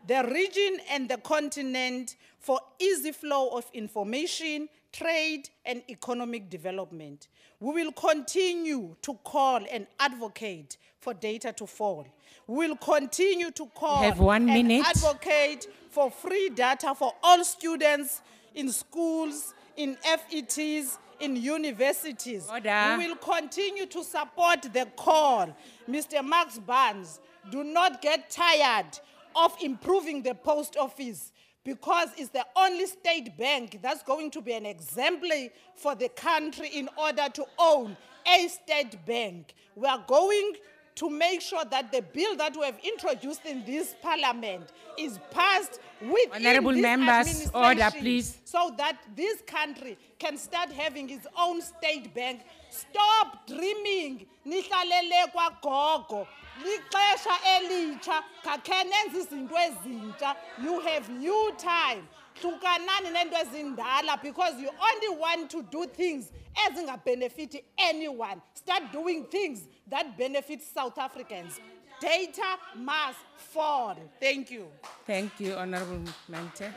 the region and the continent for easy flow of information, trade, and economic development. We will continue to call and advocate for data to fall. We will continue to call have 1 and minute. advocate for free data for all students in schools, in FETs, in universities. Order. We will continue to support the call. Mr. Max Barnes, do not get tired of improving the post office, because it's the only state bank that's going to be an exemplar for the country in order to own a state bank. We are going to make sure that the bill that we have introduced in this parliament is passed within Honorable this members, order, administration, please. so that this country can start having its own state bank. Stop dreaming. Nihlalele kwa gogo. Lixesha elitsha, kakhe nenze izinto ezintsha. You have new time. Hlukanani nento ezindala, because you only want to do things ezingabenefit anyone. Start doing things that benefit South Africans. Data must fall. Thank you. Thank you, Honorable Mente.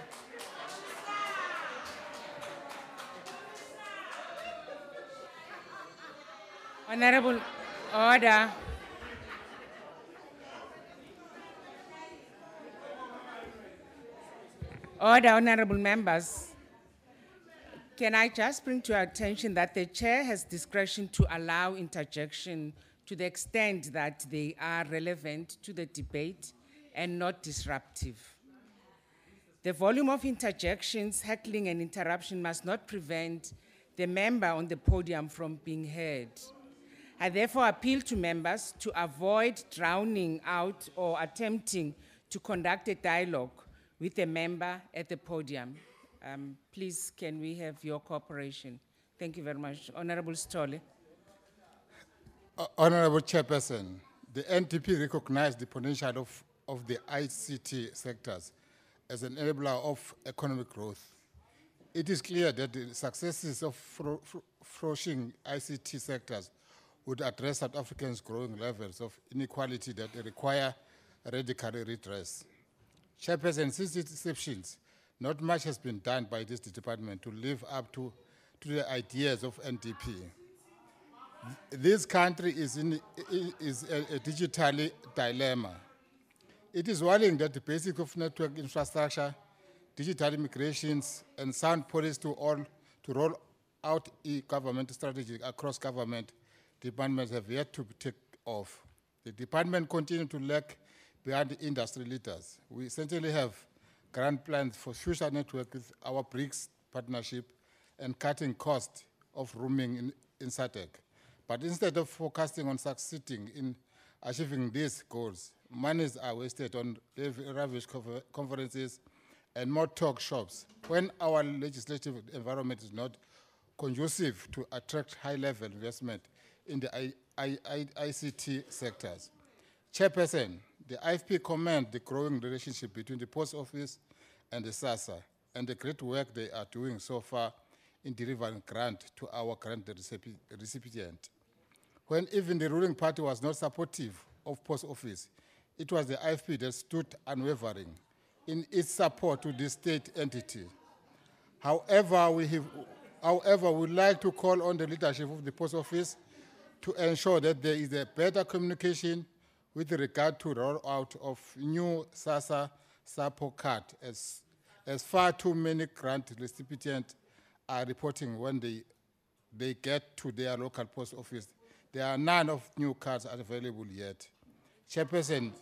Honorable, order. Order, honorable members. Can I just bring to your attention that the chair has discretion to allow interjection to the extent that they are relevant to the debate and not disruptive. The volume of interjections, heckling, and interruption must not prevent the member on the podium from being heard. I therefore appeal to members to avoid drowning out or attempting to conduct a dialogue with a member at the podium. Please, can we have your cooperation? Thank you very much. Honorable Stolle. Honorable Chairperson, the NDP recognized the potential of the ICT sectors as an enabler of economic growth. It is clear that the successes of flourishing ICT sectors would address South Africans' growing levels of inequality that require radical redress. Chairperson, since its inception, not much has been done by this department to live up to the ideas of NDP. This country is a digital dilemma. It is worrying that the basics of network infrastructure, digital immigrations, and sound policy to roll out e-government strategy across government departments have yet to take off. The department continues to lag behind the industry leaders. We essentially have grand plans for future network with our BRICS partnership and cutting costs of roaming in SADC. But instead of focusing on succeeding in achieving these goals, monies are wasted on lavish conferences and more talk shops when our legislative environment is not conducive to attract high-level investment in the ICT sectors. Chairperson, the IFP commends the growing relationship between the Post Office and the SASSA and the great work they are doing so far in delivering grant to our grant recipient. When even the ruling party was not supportive of Post Office, it was the IFP that stood unwavering in its support to this state entity. However, we would like to call on the leadership of the Post Office to ensure that there is a better communication with regard to rollout of new SASSA support card, as far too many grant recipients are reporting when they get to their local post office. There are none of new cards available yet. Chairperson,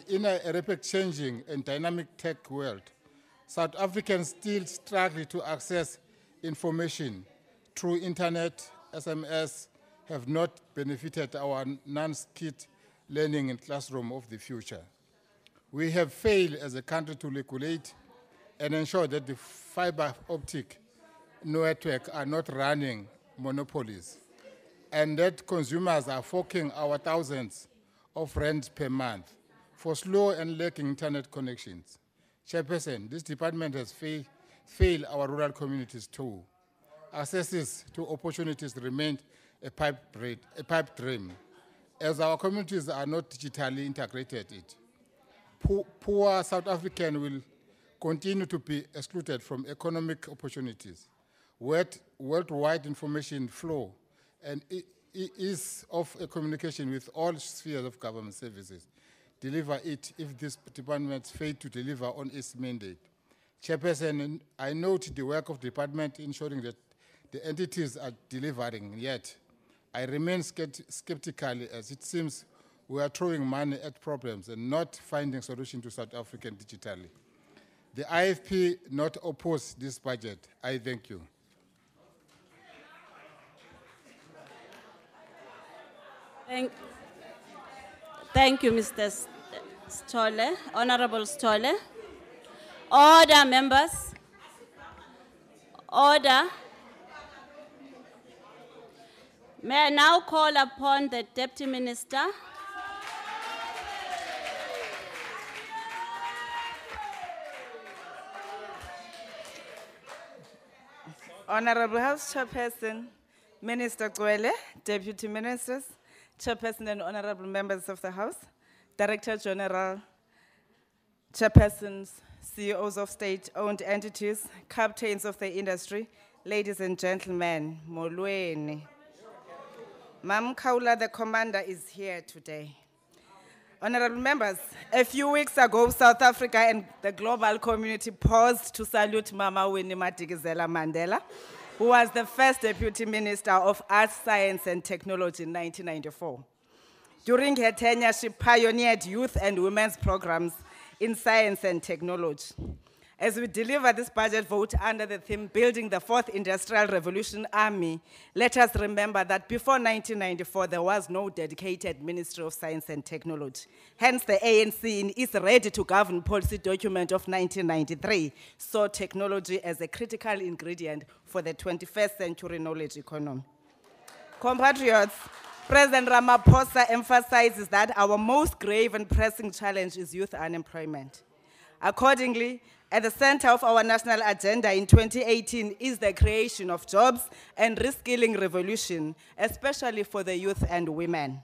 in a rapid changing and dynamic tech world, South Africans still struggle to access information through internet. SMS have not benefited our non-skilled learning in classroom of the future. We have failed as a country to regulate and ensure that the fiber optic network are not running monopolies, and that consumers are forking our thousands of rand per month for slow and lacking internet connections. Chairperson, this department has failed our rural communities too. Access to opportunities remain a pipe dream, as our communities are not digitally integrated. Poor South African will continue to be excluded from economic opportunities. Worldwide information flow and ease of communication with all spheres of government services. Deliver it if this department fails to deliver on its mandate. Chairperson, I note the work of the department ensuring that the entities are delivering, yet I remain skeptical, as it seems we are throwing money at problems and not finding solutions to South African digitally. The IFP not oppose this budget. I thank you. Thank you, Mr. Stolle, Honorable Stolle. Order, members. Order. May I now call upon the Deputy Minister. Honorable House Chairperson, Minister Gwele, Deputy Ministers, Chairperson and Honorable Members of the House, Director General, Chairpersons, CEOs of state-owned entities, captains of the industry, ladies and gentlemen, Molweni. Mam Kaula, the commander, is here today. Honorable members, a few weeks ago, South Africa and the global community paused to salute Mama Winnie Madikizela Mandela, who was the first Deputy Minister of Arts, Science and Technology in 1994. During her tenure, she pioneered youth and women's programs in science and technology. As we deliver this budget vote under the theme, Building the Fourth Industrial Revolution Army, let us remember that before 1994, there was no dedicated Ministry of Science and Technology. Hence, the ANC in its ready-to-govern policy document of 1993 saw technology as a critical ingredient for the 21st century knowledge economy. Compatriots, President Ramaphosa emphasizes that our most grave and pressing challenge is youth unemployment. Accordingly, at the center of our national agenda in 2018 is the creation of jobs and reskilling revolution, especially for the youth and women.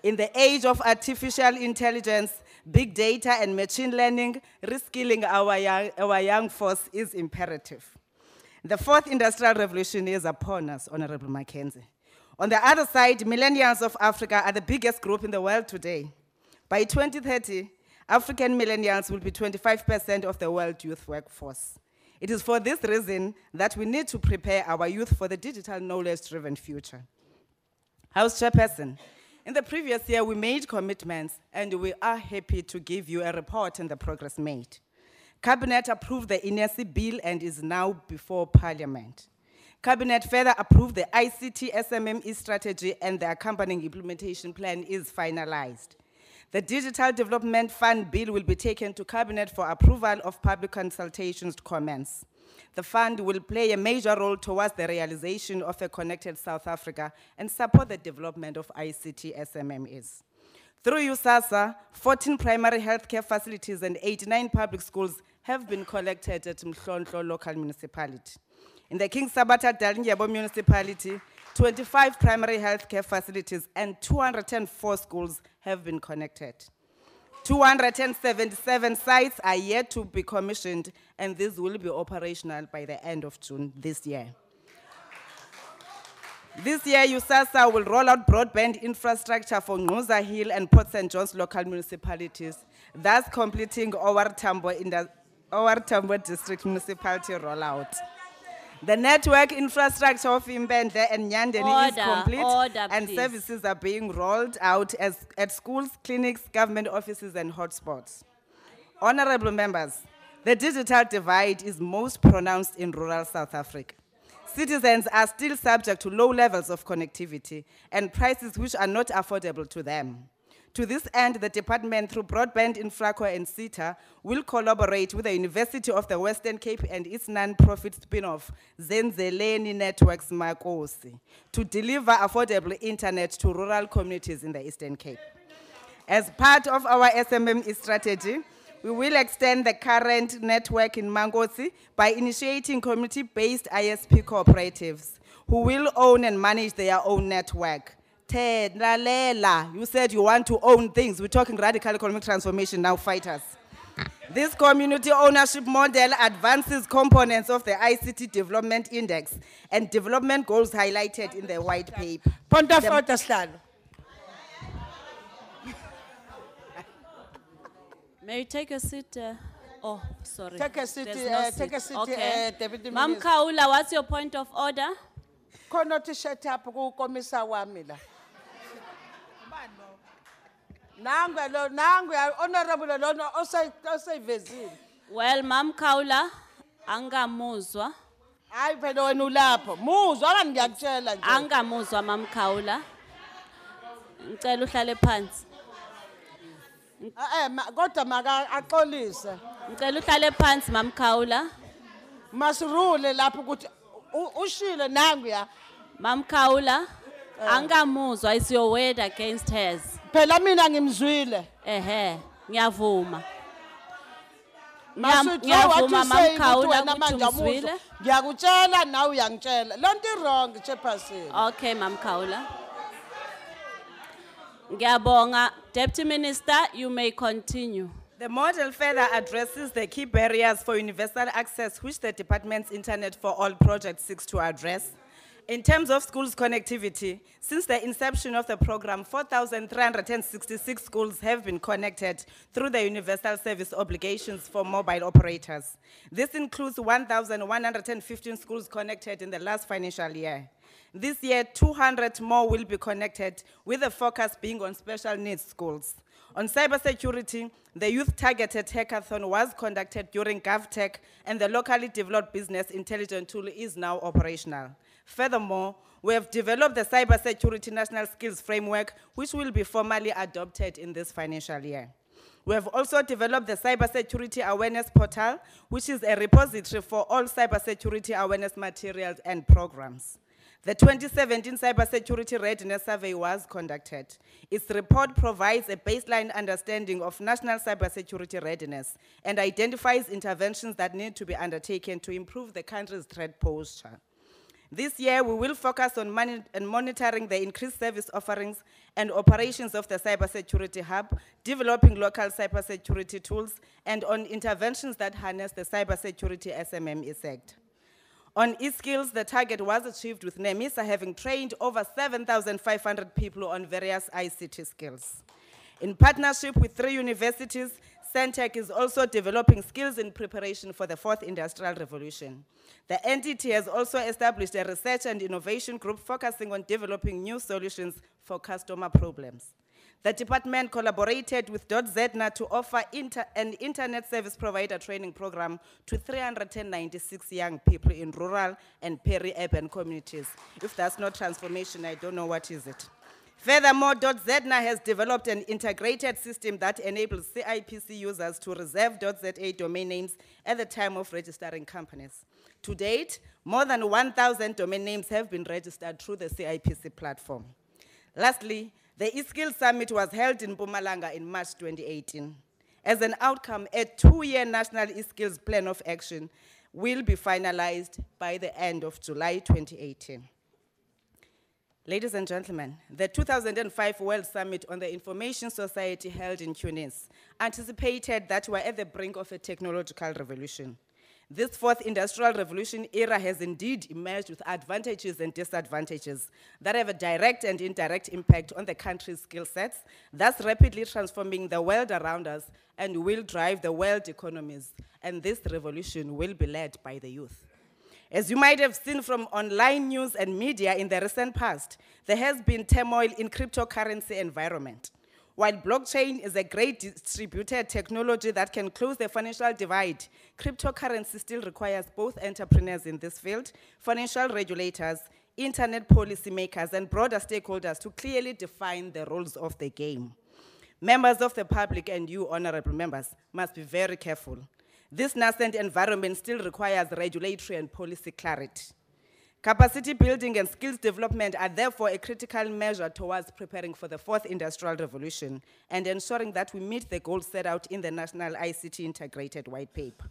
In the age of artificial intelligence, big data and machine learning, reskilling our young force is imperative. The fourth industrial revolution is upon us, Honorable Mackenzie. On the other side, millennials of Africa are the biggest group in the world today. By 2030, African millennials will be 25% of the world youth workforce. It is for this reason that we need to prepare our youth for the digital knowledge-driven future. House Chairperson, in the previous year we made commitments and we are happy to give you a report on the progress made. Cabinet approved the Inersi bill and is now before Parliament. Cabinet further approved the ICT SMME strategy and the accompanying implementation plan is finalized. The Digital Development Fund bill will be taken to Cabinet for approval of public consultations to commence. The fund will play a major role towards the realization of a connected South Africa and support the development of ICT SMMEs. Through USASA, 14 primary healthcare facilities and 89 public schools have been collected at Mhlonhlo local municipality. In the King Sabata Dalindyebo municipality, 25 primary healthcare facilities and 204 schools have been connected. 277 sites are yet to be commissioned, and these will be operational by the end of June this year. This year, USASA will roll out broadband infrastructure for Nguza Hill and Port St. John's local municipalities, thus completing our Tambo district municipality rollout. The network infrastructure of Imbende and Nyandeni is complete, and please. services are being rolled out at schools, clinics, government offices, and hotspots. Honorable members, the digital divide is most pronounced in rural South Africa. Citizens are still subject to low levels of connectivity and prices which are not affordable to them. To this end, the department, through Broadband Infraco and CETA, will collaborate with the University of the Western Cape and its non-profit spin-off, Zenzeleni Networks Makosi, to deliver affordable internet to rural communities in the Eastern Cape. As part of our SMME strategy, we will extend the current network in Mangosi by initiating community-based ISP cooperatives who will own and manage their own network. Lalela, you said you want to own things. We're talking radical economic transformation now, fighters. This community ownership model advances components of the ICT Development Index and development goals highlighted in the white paper. Point of order, Slalo. May you take a seat? Oh, sorry. Take a seat, There's no take a seat. seat, Okay. Deputy Ma'am Minister. Kaula, what's your point of order? Kono to shut up, go komisa wami la. Nangwe, honorable, no, osay vezini. Well, Ma'am Kaula, angamuzwa. Hayi phela wena ulapho. Muzwa akani ngiyakutshela nje. Angamuzwa Ma'am Kaula. Ngicela uhlale phansi. Kodwa maka axolise. Ngicela uhlale phansi Ma'am Kaula. Masirule lapho ukuthi ushile nanguya. Ma'am Kaula, angamuzwa is your word against hers. Phela mina ngimzwile. Ngiyavuma. Ngiyavuma Ma'am Kaula ukuthi umzwile. Ngiyakutshela nawe uyangitshela. Lonto wrong chairperson. Okay Ma'am Kaula. Ngiyabonga. Deputy Minister, you may continue. The model further addresses the key barriers for universal access which the department's Internet for All project seeks to address. In terms of schools connectivity, since the inception of the program, 4,366 schools have been connected through the universal service obligations for mobile operators. This includes 1,115 schools connected in the last financial year. This year, 200 more will be connected, with the focus being on special needs schools. On cybersecurity, the youth-targeted hackathon was conducted during GovTech, and the locally developed business intelligence tool is now operational. Furthermore, we have developed the Cybersecurity National Skills Framework, which will be formally adopted in this financial year. We have also developed the Cybersecurity Awareness Portal, which is a repository for all cybersecurity awareness materials and programs. The 2017 Cybersecurity Readiness Survey was conducted. Its report provides a baseline understanding of national cybersecurity readiness and identifies interventions that need to be undertaken to improve the country's threat posture. This year, we will focus on monitoring the increased service offerings and operations of the Cybersecurity Hub, developing local cybersecurity tools, and on interventions that harness the cybersecurity SMME sector. On e-skills, the target was achieved with NEMISA having trained over 7,500 people on various ICT skills. In partnership with 3 universities, Centec is also developing skills in preparation for the 4th Industrial Revolution. The entity has also established a research and innovation group focusing on developing new solutions for customer problems. The department collaborated with .ZNA to offer an internet service provider training program to 396 young people in rural and peri-urban communities. If that's not transformation, I don't know what is it. Furthermore, .ZNA has developed an integrated system that enables CIPC users to reserve .ZA domain names at the time of registering companies. To date, more than 1,000 domain names have been registered through the CIPC platform. Lastly, the eSkills Summit was held in Mpumalanga in March 2018. As an outcome, a 2-year national eSkills plan of action will be finalized by the end of July 2018. Ladies and gentlemen, the 2005 World Summit on the Information Society held in Tunis anticipated that we're at the brink of a technological revolution. This fourth industrial revolution era has indeed emerged with advantages and disadvantages that have a direct and indirect impact on the country's skill sets, thus rapidly transforming the world around us and will drive the world economies. And this revolution will be led by the youth. As you might have seen from online news and media in the recent past, there has been turmoil in cryptocurrency environment. While blockchain is a great distributed technology that can close the financial divide, cryptocurrency still requires both entrepreneurs in this field, financial regulators, internet policymakers, and broader stakeholders to clearly define the rules of the game. Members of the public and you, honorable members, must be very careful. This nascent environment still requires regulatory and policy clarity. Capacity building and skills development are therefore a critical measure towards preparing for the fourth industrial revolution and ensuring that we meet the goals set out in the National ICT Integrated White Paper.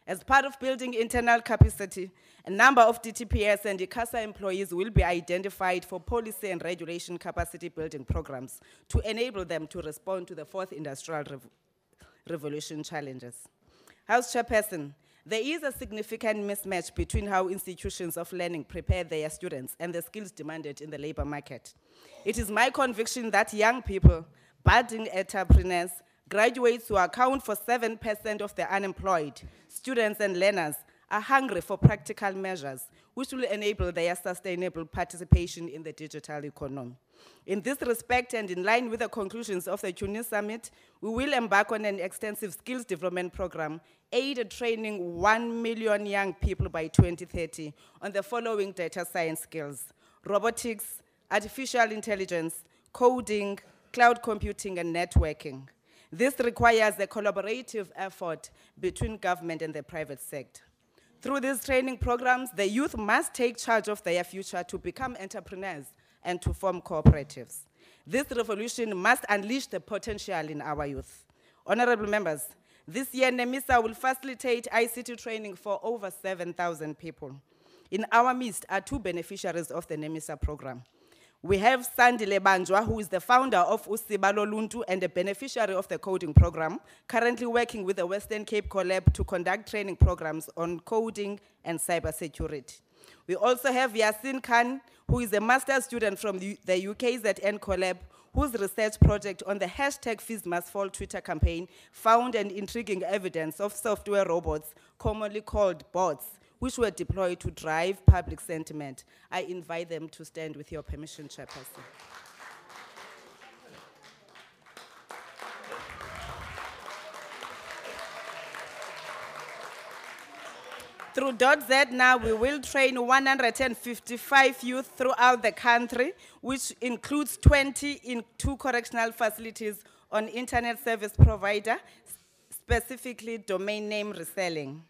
As part of building internal capacity, a number of DTPS and ICASA employees will be identified for policy and regulation capacity building programs to enable them to respond to the fourth industrial revolution challenges. House Chairperson, there is a significant mismatch between how institutions of learning prepare their students and the skills demanded in the labor market. It is my conviction that young people, budding entrepreneurs, graduates who account for 7% of the unemployed, students and learners are hungry for practical measures which will enable their sustainable participation in the digital economy. In this respect, and in line with the conclusions of the Tunis Summit, we will embark on an extensive skills development program aimed at training 1 million young people by 2030 on the following data science skills: robotics, artificial intelligence, coding, cloud computing, and networking. This requires a collaborative effort between government and the private sector. Through these training programs, the youth must take charge of their future to become entrepreneurs and to form cooperatives. This revolution must unleash the potential in our youth. Honorable members, this year NEMISA will facilitate ICT training for over 7,000 people. In our midst are two beneficiaries of the NEMISA program. We have Sandile Banjwa, who is the founder of Usibalo Luntu and a beneficiary of the coding program, currently working with the Western Cape Collab to conduct training programs on coding and cybersecurity. We also have Yasin Khan, who is a master's student from the UKZN Collab, whose research project on the hashtag #FeesMustFall Twitter campaign found an intriguing evidence of software robots, commonly called bots, which were deployed to drive public sentiment. I invite them to stand with your permission, Chairperson. Through .Z now, we will train 155 youth throughout the country, which includes 20 in 2 correctional facilities on internet service provider, specifically domain name reselling.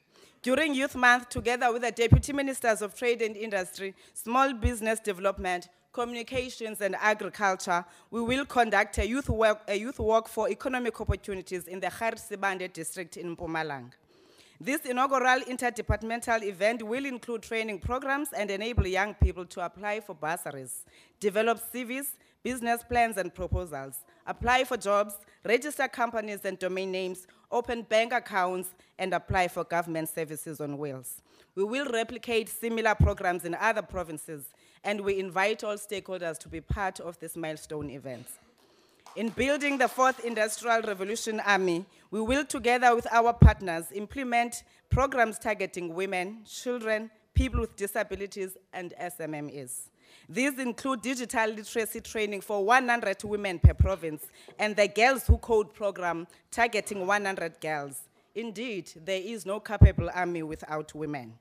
During Youth Month, together with the Deputy Ministers of Trade and Industry, Small Business Development, Communications and Agriculture, we will conduct a youth walk for economic opportunities in the Kharisibande district in Mpumalanga. This inaugural interdepartmental event will include training programs and enable young people to apply for bursaries, develop CVs, business plans and proposals, apply for jobs, register companies and domain names, open bank accounts, and apply for government services on wheels. We will replicate similar programs in other provinces, and we invite all stakeholders to be part of this milestone event. In building the fourth industrial revolution army, we will, together with our partners, implement programs targeting women, children, people with disabilities, and SMMEs. These include digital literacy training for 100 women per province and the Girls Who Code program targeting 100 girls. Indeed, there is no capable army without women.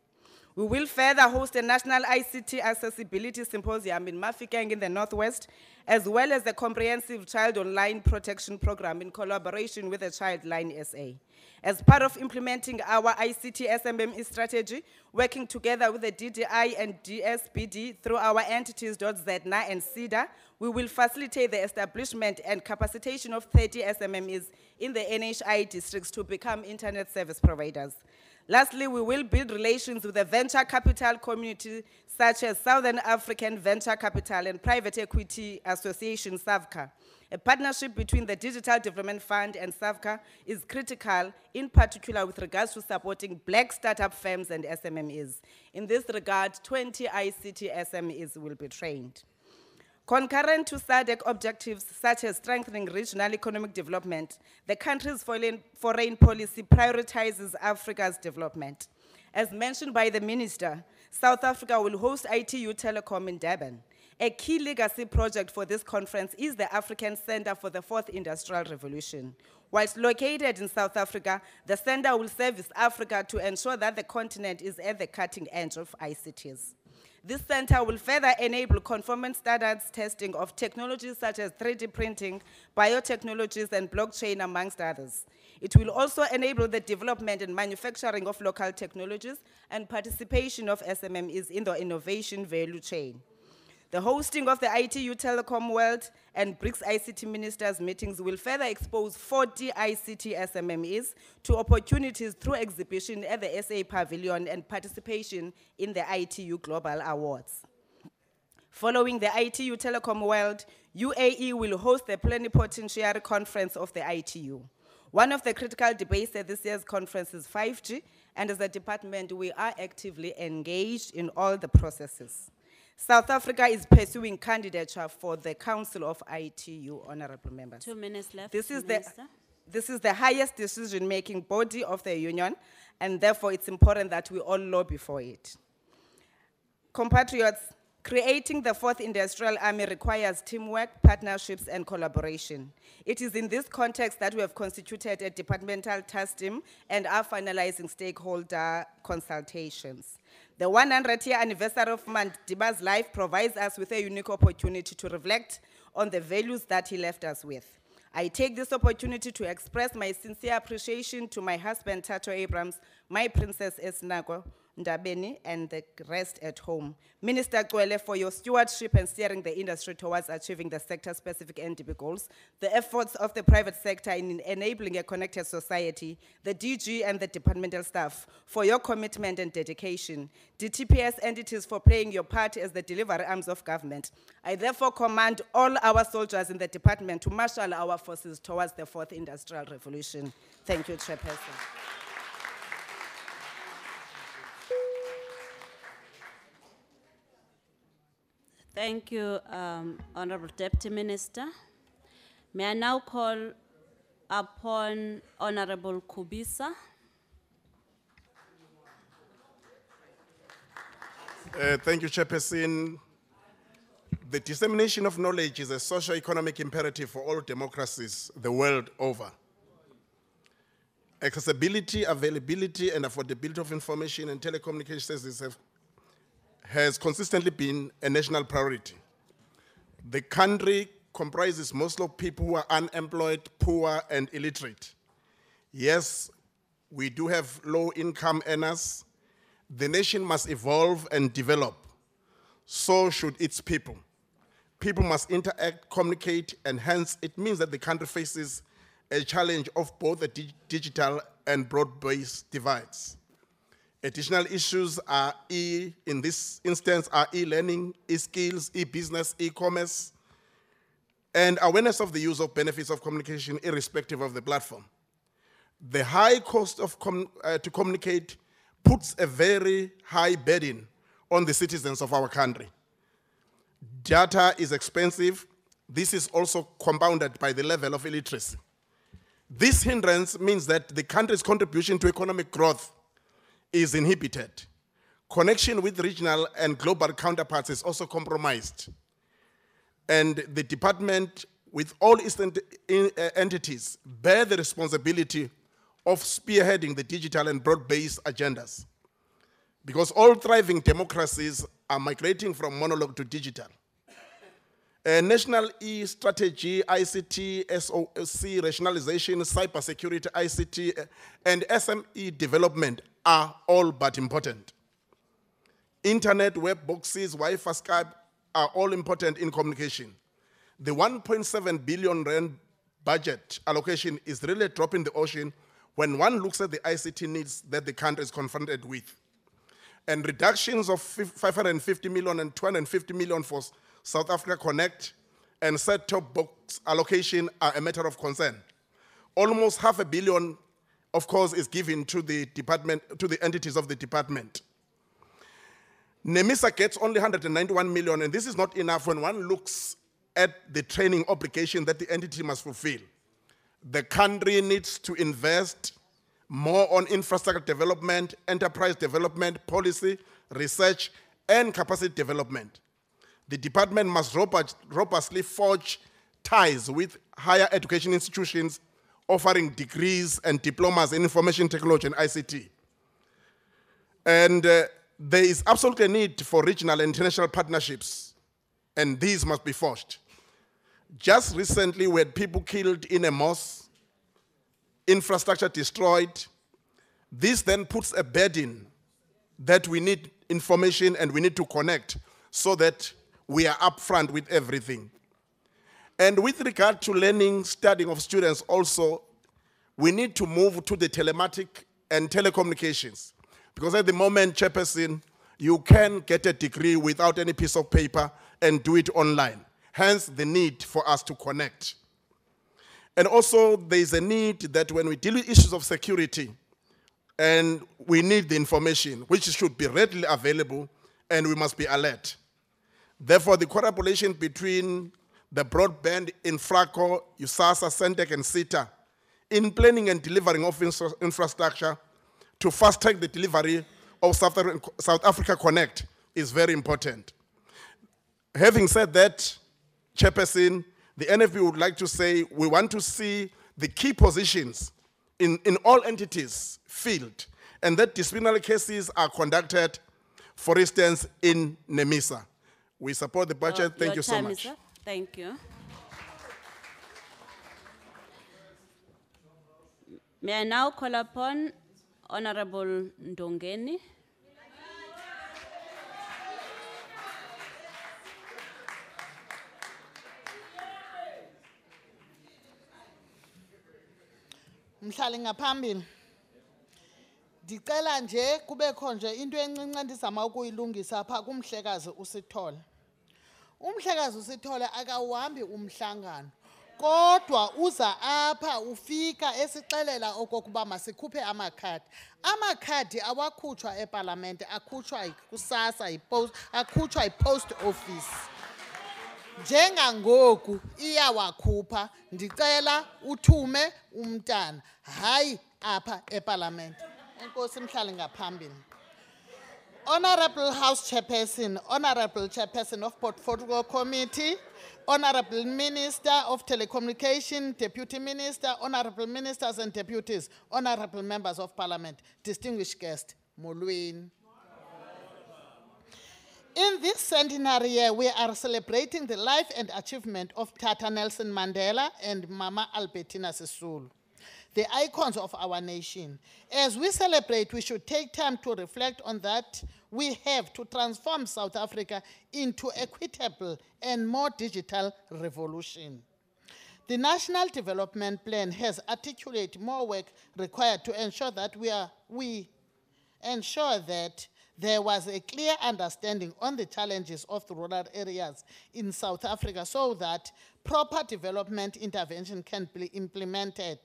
We will further host a national ICT accessibility symposium in Mafikeng in the Northwest, as well as a comprehensive child online protection program in collaboration with the Childline SA. As part of implementing our ICT SMME strategy, working together with the DDI and DSBD through our entities ZNA and CEDA, we will facilitate the establishment and capacitation of 30 SMMEs in the NHI districts to become internet service providers. Lastly, we will build relations with the venture capital community such as Southern African Venture Capital and Private Equity Association, SAVCA. A partnership between the Digital Development Fund and SAVCA is critical, in particular with regards to supporting black startup firms and SMMEs. In this regard, 20 ICT SMEs will be trained. Concurrent to SADC objectives such as strengthening regional economic development, the country's foreign policy prioritizes Africa's development. As mentioned by the Minister, South Africa will host ITU Telecom in Durban. A key legacy project for this conference is the African Center for the Fourth Industrial Revolution. Whilst located in South Africa, the center will service Africa to ensure that the continent is at the cutting edge of ICTs. This center will further enable conformance standards testing of technologies such as 3D printing, biotechnologies, and blockchain, amongst others. It will also enable the development and manufacturing of local technologies and participation of SMMEs in the innovation value chain. The hosting of the ITU Telecom World and BRICS ICT Ministers meetings will further expose 40 ICT SMMEs to opportunities through exhibition at the SA Pavilion and participation in the ITU Global Awards. Following the ITU Telecom World, UAE will host the Plenipotentiary Conference of the ITU. One of the critical debates at this year's conference is 5G, and as a department, we are actively engaged in all the processes. South Africa is pursuing candidature for the Council of ITU, honorable members. 2 minutes left. This is Minister. this is the highest decision-making body of the union, and therefore it's important that we all lobby for it. Compatriots, creating the fourth industrial army requires teamwork, partnerships, and collaboration. It is in this context that we have constituted a departmental task team and are finalizing stakeholder consultations. The 100-year anniversary of Mandiba's life provides us with a unique opportunity to reflect on the values that he left us with. I take this opportunity to express my sincere appreciation to my husband, Tato Abrams, my princess Esnago Ndabeni, and the rest at home. Minister Kwele, for your stewardship and steering the industry towards achieving the sector-specific NDP goals, the efforts of the private sector in enabling a connected society, the DG and the departmental staff, for your commitment and dedication, DTPS entities for playing your part as the delivery arms of government. I therefore command all our soldiers in the department to marshal our forces towards the fourth industrial revolution. Thank you, Chairperson. Thank you, Honorable Deputy Minister. May I now call upon Honorable Kubisa. Thank you, Chairperson. The dissemination of knowledge is a socio-economic imperative for all democracies the world over. Accessibility, availability, and affordability of information and telecommunication services has consistently been a national priority. The country comprises mostly of people who are unemployed, poor, and illiterate. Yes, we do have low-income earners. The nation must evolve and develop. So should its people. People must interact, communicate, and hence it means that the country faces a challenge of both the digital and broad-based divides. Additional issues are in this instance, are e-learning, e-skills, e-business, e-commerce, and awareness of the use of benefits of communication irrespective of the platform. The high cost of to communicate puts a very high burden on the citizens of our country. Data is expensive. This is also compounded by the level of illiteracy. This hindrance means that the country's contribution to economic growth is inhibited. Connection with regional and global counterparts is also compromised. And the department, with all its entities, bear the responsibility of spearheading the digital and broad-based agendas. Because all thriving democracies are migrating from monologue to digital. A national e-strategy, ICT, SOC, rationalization, cybersecurity, ICT, and SME development are all but important. Internet, web boxes, Wi-Fi, Skype are all important in communication. The 1.7 billion rand budget allocation is really a drop in the ocean when one looks at the ICT needs that the country is confronted with. and reductions of 550 million and 250 million for South Africa Connect and set-top box allocation are a matter of concern. Almost $500 million, of course, is given to the department, to the entities of the department. NEMISA gets only 191 million, and this is not enough when one looks at the training obligation that the entity must fulfill. The country needs to invest more on infrastructure development, enterprise development, policy, research, and capacity development. The department must robustly forge ties with higher education institutions offering degrees and diplomas in information technology and ICT. And there is absolutely a need for regional and international partnerships, and these must be forged. Just recently, we had people killed in a mosque, infrastructure destroyed. This then puts a burden that we need information and we need to connect so that we are upfront with everything. And with regard to learning, studying of students also, we need to move to the telematic and telecommunications. Because at the moment, Chairperson, you can get a degree without any piece of paper and do it online. Hence, the need for us to connect. And also, there is a need that when we deal with issues of security, and we need the information, which should be readily available, and we must be alert. Therefore, the collaboration between the broadband Infraco, USASA, Centec, and CETA in planning and delivering of infrastructure to fast-track the delivery of South Africa Connect is very important. Having said that, Chairperson, the NFP would like to say we want to see the key positions in all entities filled, and that disciplinary cases are conducted, for instance, in NEMISA. We support the budget. Thank you so much. Thank you. May I now call upon Honorable Ndongeni. Mhlali ngaphambili. Ndicela nje kubekho nje into encinci endizama ukuyilungisa apha kumhlekazi uSithole. Umhlekazi uSithole akawuhambi umhlangano. Kodwa uza apha ufika esixelela okokuba masikhuphe amakhadi. Amakhadi awakhutshwa eParliament, akhutshwa kusasa, akhutshwa ipost office. Njengangoku iyawakhupha, ndicela uthume umntana, hayi apha eParliament. Enkosi mhlali ngaphambili. Honorable House Chairperson, Honorable Chairperson of Portfolio Committee, Honorable Minister of Telecommunication, Deputy Minister, Honorable Ministers and Deputies, Honorable Members of Parliament, distinguished guests, molweni. In this centenary year, we are celebrating the life and achievement of Tata Nelson Mandela and Mama Albertina Sisulu, the icons of our nation. As we celebrate, we should take time to reflect on that we have to transform South Africa into equitable and more digital revolution. The National Development Plan has articulated more work required to ensure that we ensure that there was a clear understanding on the challenges of the rural areas in South Africa so that proper development intervention can be implemented.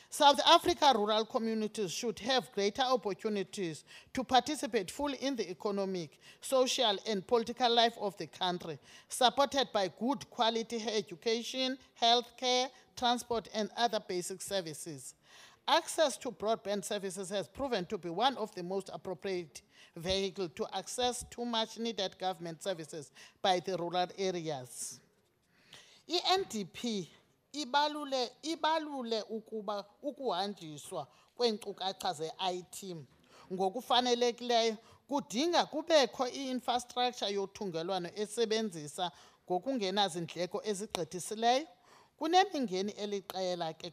South Africa rural communities should have greater opportunities to participate fully in the economic, social, and political life of the country, supported by good quality education, healthcare, transport, and other basic services. Access to broadband services has proven to be one of the most appropriate vehicles to access too much needed government services by the rural areas. NDP ibalule ukuba ukuhanjiswa kweenkcukacha ze-IT ngokufanelekileyo kudinga kubekho i-infrastructure yothungelwano esebenzisa ngokungenazindleko ezigqithisileyo. Kunemingeni eliqela ke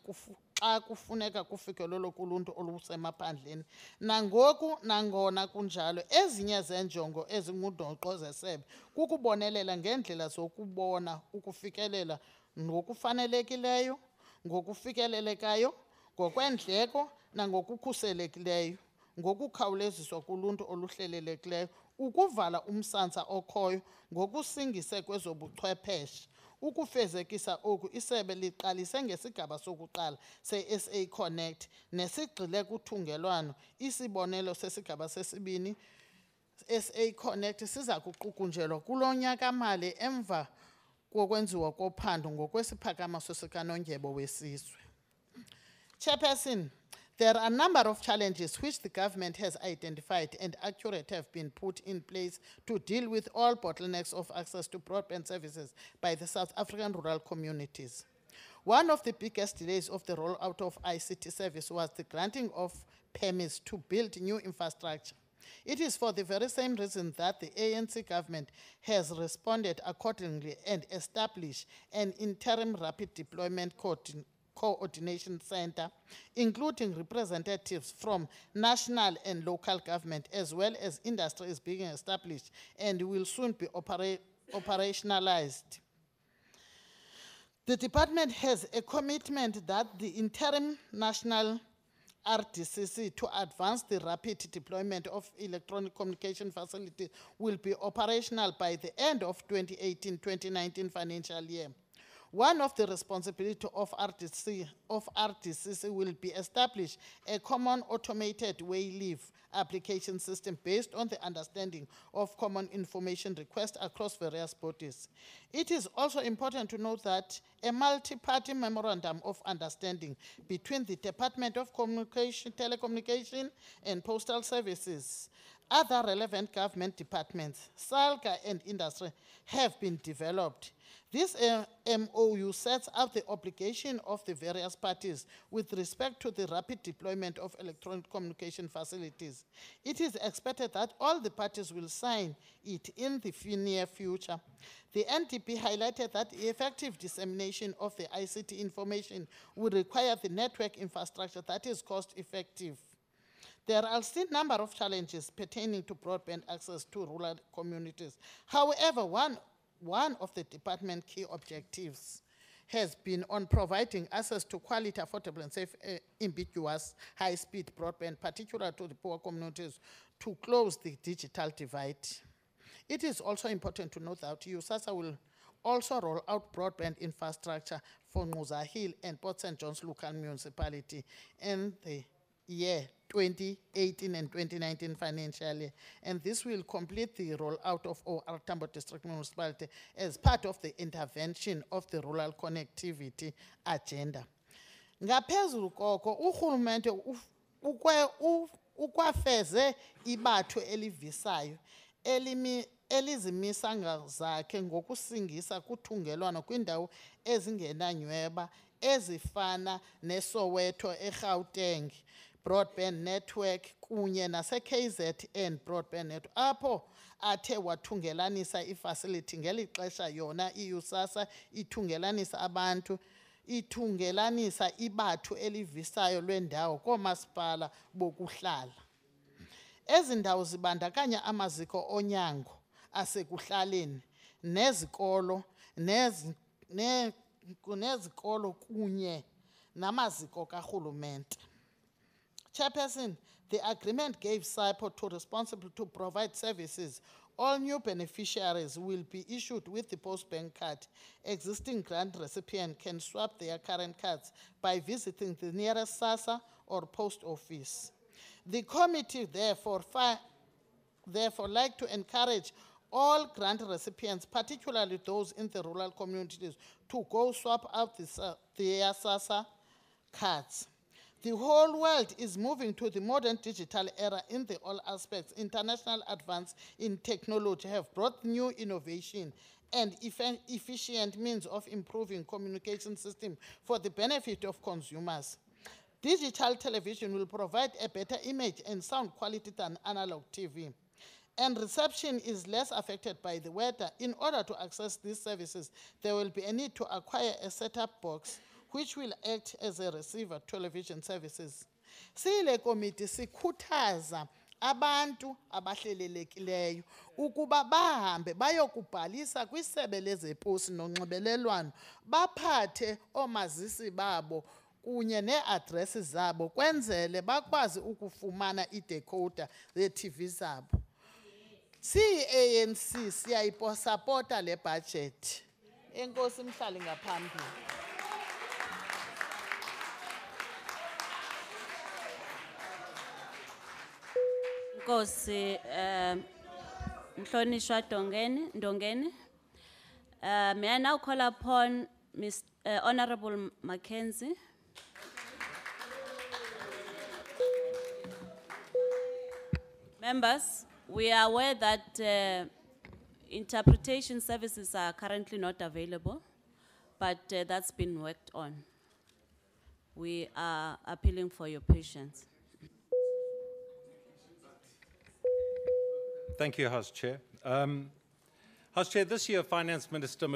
xa kufuneka kufikelelwe kuluntu olusemaphandleni. Nangoku nangona kunjalo ezinye zenjongo ezingundoqo zesebe kukubonelela ngeendlela zokubona ukufikelela ngokufanelekileyo, ngokufikelelekayo, ngokweendleko nangokukhuselekileyo ngokukhawuleziswa kuluntu oluhlelelekileyo ukuvala umsantsa okhoyo ngokusingise kwezobuchwepheshe. Ukufezekisa oku isebe liqalise ngesigaba sokuqala se-SA Connect nesigxile kuthungelwano. Isibonelo sesigaba sesibini SA Connect siza kuqukunjelwa kulo nyaka-mali emva kokwenziwa kophando ngokwesiphakamiso sikanondyebo wesizwe. Chairperson, there are a number of challenges which the government has identified and accurate have been put in place to deal with all bottlenecks of access to broadband services by the South African rural communities. One of the biggest delays of the rollout of ICT service was the granting of permits to build new infrastructure. It is for the very same reason that the ANC government has responded accordingly and established an interim rapid deployment coordination center, including representatives from national and local government, as well as industry is being established and will soon be operationalized. The department has a commitment that the interim national RDCC to advance the rapid deployment of electronic communication facilities will be operational by the end of 2018-2019 financial year. One of the responsibilities of RDCC will be establish a common automated way leave application system based on the understanding of common information requests across various bodies. It is also important to note that a multi-party memorandum of understanding between the Department of Telecommunication and Postal Services, other relevant government departments, SALGA and industry have been developed. This MOU sets out the obligation of the various parties with respect to the rapid deployment of electronic communication facilities. It is expected that all the parties will sign it in the near future. The NDP highlighted that the effective dissemination of the ICT information will require the network infrastructure that is cost-effective. There are still a number of challenges pertaining to broadband access to rural communities. However, one of the department's key objectives has been on providing access to quality, affordable, and safe, ambiguous, high-speed broadband, particularly to the poor communities, to close the digital divide. It is also important to note that USASA will also roll out broadband infrastructure for Nguza Hill and Port St. John's local municipality in the year 2018 and 2019 financial year, and this will complete the rollout of OR Tambo District Municipality as part of the intervention of the rural connectivity agenda. Ngaphezulu koko urhulumente ukwafeze ibatho elivisayo elizimisa ngazakhe ngokusingisa kuthungelwano kwindawo ezingenanyweba ezifana neSoweto, eGauteng broadband network kunye nase-KZN broadband network apho athe wathungelanisa ifacility ngeli xesha yona iUSASA ithungelanisa abantu, ithungelanisa ibathu elivisayo lwendawo koomasipala bokuhlala. Ezi ndawo zibandakanya amaziko onyango asekuhlaleni nezikolo nezikolo kunye namaziko karhulumente. Chairperson, the agreement gave SIPO to responsible to provide services. All new beneficiaries will be issued with the post-bank card. Existing grant recipients can swap their current cards by visiting the nearest SASA or post office. The committee therefore like to encourage all grant recipients, particularly those in the rural communities, to go swap out their SASA cards. The whole world is moving to the modern digital era in all aspects. International advance in technology have brought new innovation and efficient means of improving communication system for the benefit of consumers. Digital television will provide a better image and sound quality than analog TV. And reception is less affected by the weather. In order to access these services, there will be a need to acquire a set-top box which will act as a receiver television services. Sile committee sikhuthaza abantu abahlelelekileyo ukuba bahambe bayokubhalisa kwisebe lezeposi nonxibelelwano baphathe omazisi babo kunye nee-address zabo kwenzele bakwazi ukufumana ii-decoder zee-TV zabo. Siyi-ANC siyayisapota le budget. Enkosi mhlali ngaphambili. Nkosi, Mhlonishwa Ndongeni. May I now call upon Honorable Mackenzie. Members, we are aware that interpretation services are currently not available, but that's been worked on. We are appealing for your patience. Thank you, House Chair. House Chair, this year Finance Minister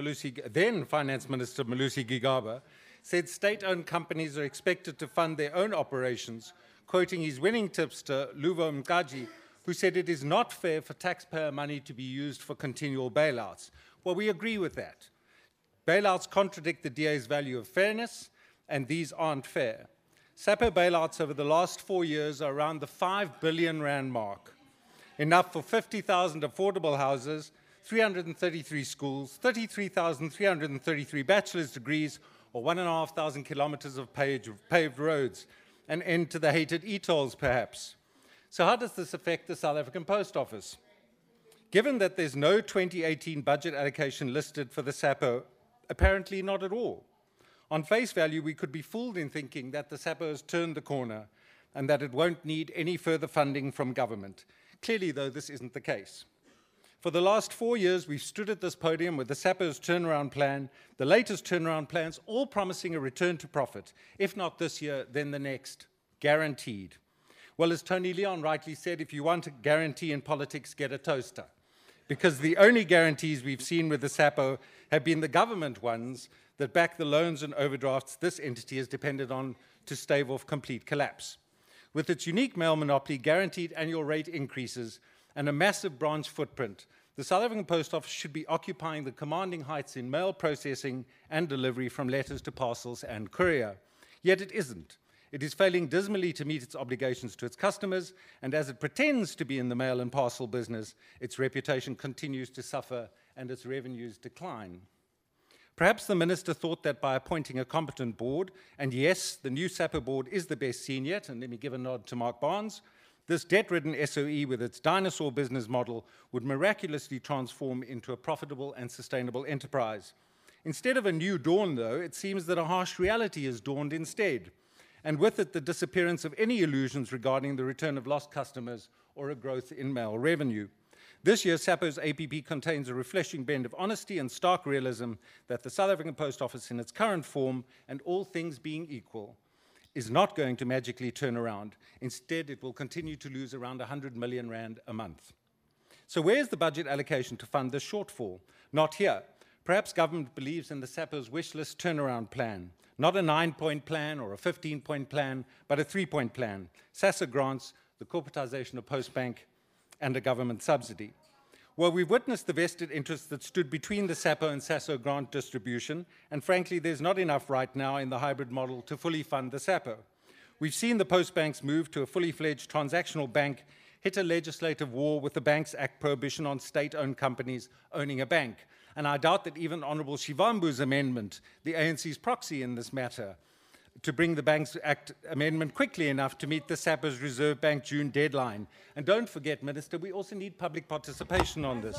then Finance Minister Malusi Gigaba said state-owned companies are expected to fund their own operations, quoting his winning tipster, Luvo Mkaji, who said it is not fair for taxpayer money to be used for continual bailouts. Well, we agree with that. Bailouts contradict the DA's value of fairness, and these aren't fair. SAPO bailouts over the last 4 years are around the 5 billion rand mark. Enough for 50,000 affordable houses, 333 schools, 33,333 bachelor's degrees, or 1,500 kilometers of paved roads, an end to the hated e-tolls, perhaps. So how does this affect the South African Post Office? Given that there's no 2018 budget allocation listed for the SAPO, apparently not at all. On face value, we could be fooled in thinking that the SAPO has turned the corner and that it won't need any further funding from government. Clearly, though, this isn't the case. For the last 4 years, we've stood at this podium with the SAPO's turnaround plan, the latest turnaround plans, all promising a return to profit. If not this year, then the next. Guaranteed. Well, as Tony Leon rightly said, if you want a guarantee in politics, get a toaster. Because the only guarantees we've seen with the SAPO have been the government ones that back the loans and overdrafts this entity has depended on to stave off complete collapse. With its unique mail monopoly, guaranteed annual rate increases, and a massive branch footprint, the South African Post Office should be occupying the commanding heights in mail processing and delivery from letters to parcels and courier. Yet it isn't. It is failing dismally to meet its obligations to its customers, and as it pretends to be in the mail and parcel business, its reputation continues to suffer and its revenues decline. Perhaps the minister thought that by appointing a competent board, and yes, the new SAPO board is the best seen yet, and let me give a nod to Mark Barnes, this debt-ridden SOE with its dinosaur business model would miraculously transform into a profitable and sustainable enterprise. Instead of a new dawn, though, it seems that a harsh reality has dawned instead, and with it the disappearance of any illusions regarding the return of lost customers or a growth in mail revenue. This year, SAPO's APP contains a refreshing blend of honesty and stark realism that the South African Post Office in its current form, and all things being equal, is not going to magically turn around. Instead, it will continue to lose around 100 million rand a month. So where's the budget allocation to fund this shortfall? Not here. Perhaps government believes in the SAPO's wish list turnaround plan. Not a 9-point plan or a 15-point plan, but a 3-point plan. SASSA grants, the corporatization of Postbank, and a government subsidy. Well, we've witnessed the vested interests that stood between the SAPO and SASO grant distribution, and frankly, there's not enough right now in the hybrid model to fully fund the SAPO. We've seen the Postbank's move to a fully fledged transactional bank hit a legislative war with the Banks Act prohibition on state-owned companies owning a bank. And I doubt that even Honorable Shivambu's amendment, the ANC's proxy in this matter, to bring the Banks Act amendment quickly enough to meet the SAPO's Reserve Bank June deadline. And don't forget, Minister, we also need public participation on this.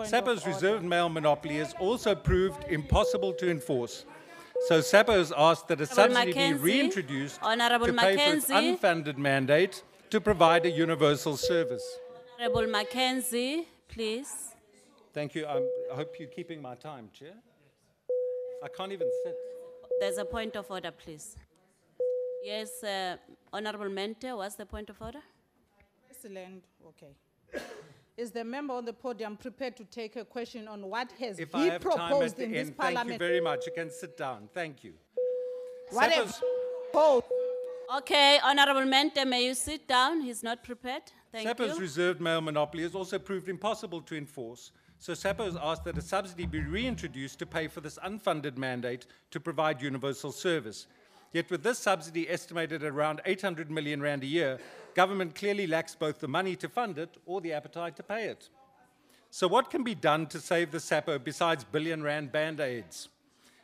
SAPO's reserved mail monopoly has also proved impossible to enforce. So SAPO has asked that a subsidy be reintroduced to pay for its unfunded mandate to provide a universal service. Honorable Mackenzie, please. Thank you. I hope you're keeping my time, Chair. I can't even sit. There's a point of order, please. Yes, Honorable Mente, what's the point of order? Excellent, okay. Is the member on the podium prepared to take a question on what has If he I have time at proposed the in this end, parliament? thank you very much. You can sit down. Thank you. What SAPO's- have Okay, Honorable Mente, may you sit down? He's not prepared. Thank SAPO's you. reserved mail monopoly has also proved impossible to enforce. So SAPO has asked that a subsidy be reintroduced to pay for this unfunded mandate to provide universal service. Yet with this subsidy estimated at around 800 million rand a year, government clearly lacks both the money to fund it or the appetite to pay it. So what can be done to save the SAPO besides billion-rand band-aids?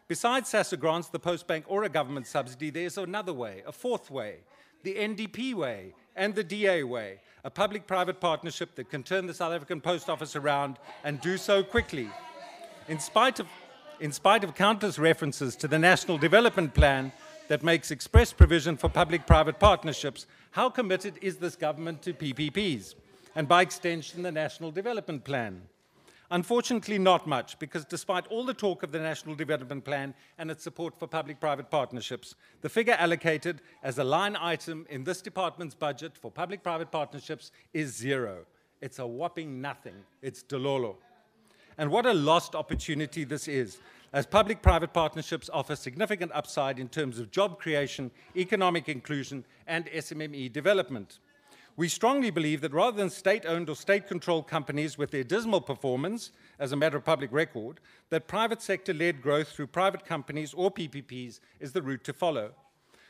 Besides SASSA grants, the Post Bank or a government subsidy, there's another way, a fourth way, the NDP way and the DA way, a public-private partnership that can turn the South African Post Office around and do so quickly. In spite of countless references to the National Development Plan that makes express provision for public-private partnerships, how committed is this government to PPPs, and by extension, the National Development Plan? Unfortunately, not much, because despite all the talk of the National Development Plan and its support for public-private partnerships, the figure allocated as a line item in this department's budget for public-private partnerships is zero. It's a whopping nothing. It's delolo. And what a lost opportunity this is, as public-private partnerships offer significant upside in terms of job creation, economic inclusion, and SMME development. We strongly believe that rather than state-owned or state-controlled companies with their dismal performance, as a matter of public record, that private sector-led growth through private companies or PPPs is the route to follow.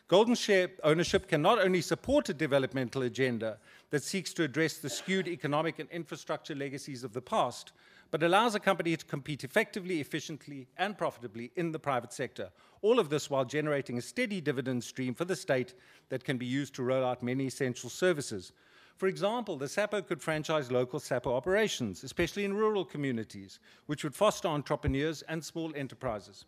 Golden share ownership can not only support a developmental agenda that seeks to address the skewed economic and infrastructure legacies of the past, but allows a company to compete effectively, efficiently, and profitably in the private sector. All of this while generating a steady dividend stream for the state that can be used to roll out many essential services. For example, the SAPO could franchise local SAPO operations, especially in rural communities, which would foster entrepreneurs and small enterprises.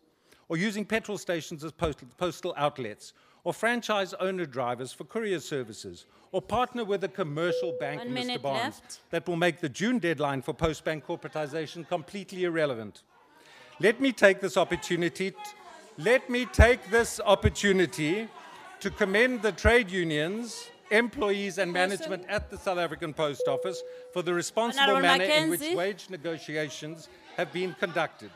Or using petrol stations as postal outlets, or franchise owner drivers for courier services, or partner with a commercial bank, Mr. Barnes, that will make the June deadline for post-bank corporatization completely irrelevant. Let me take this opportunity to commend the trade unions, employees and management at the South African Post Office for the responsible manner in which wage negotiations have been conducted.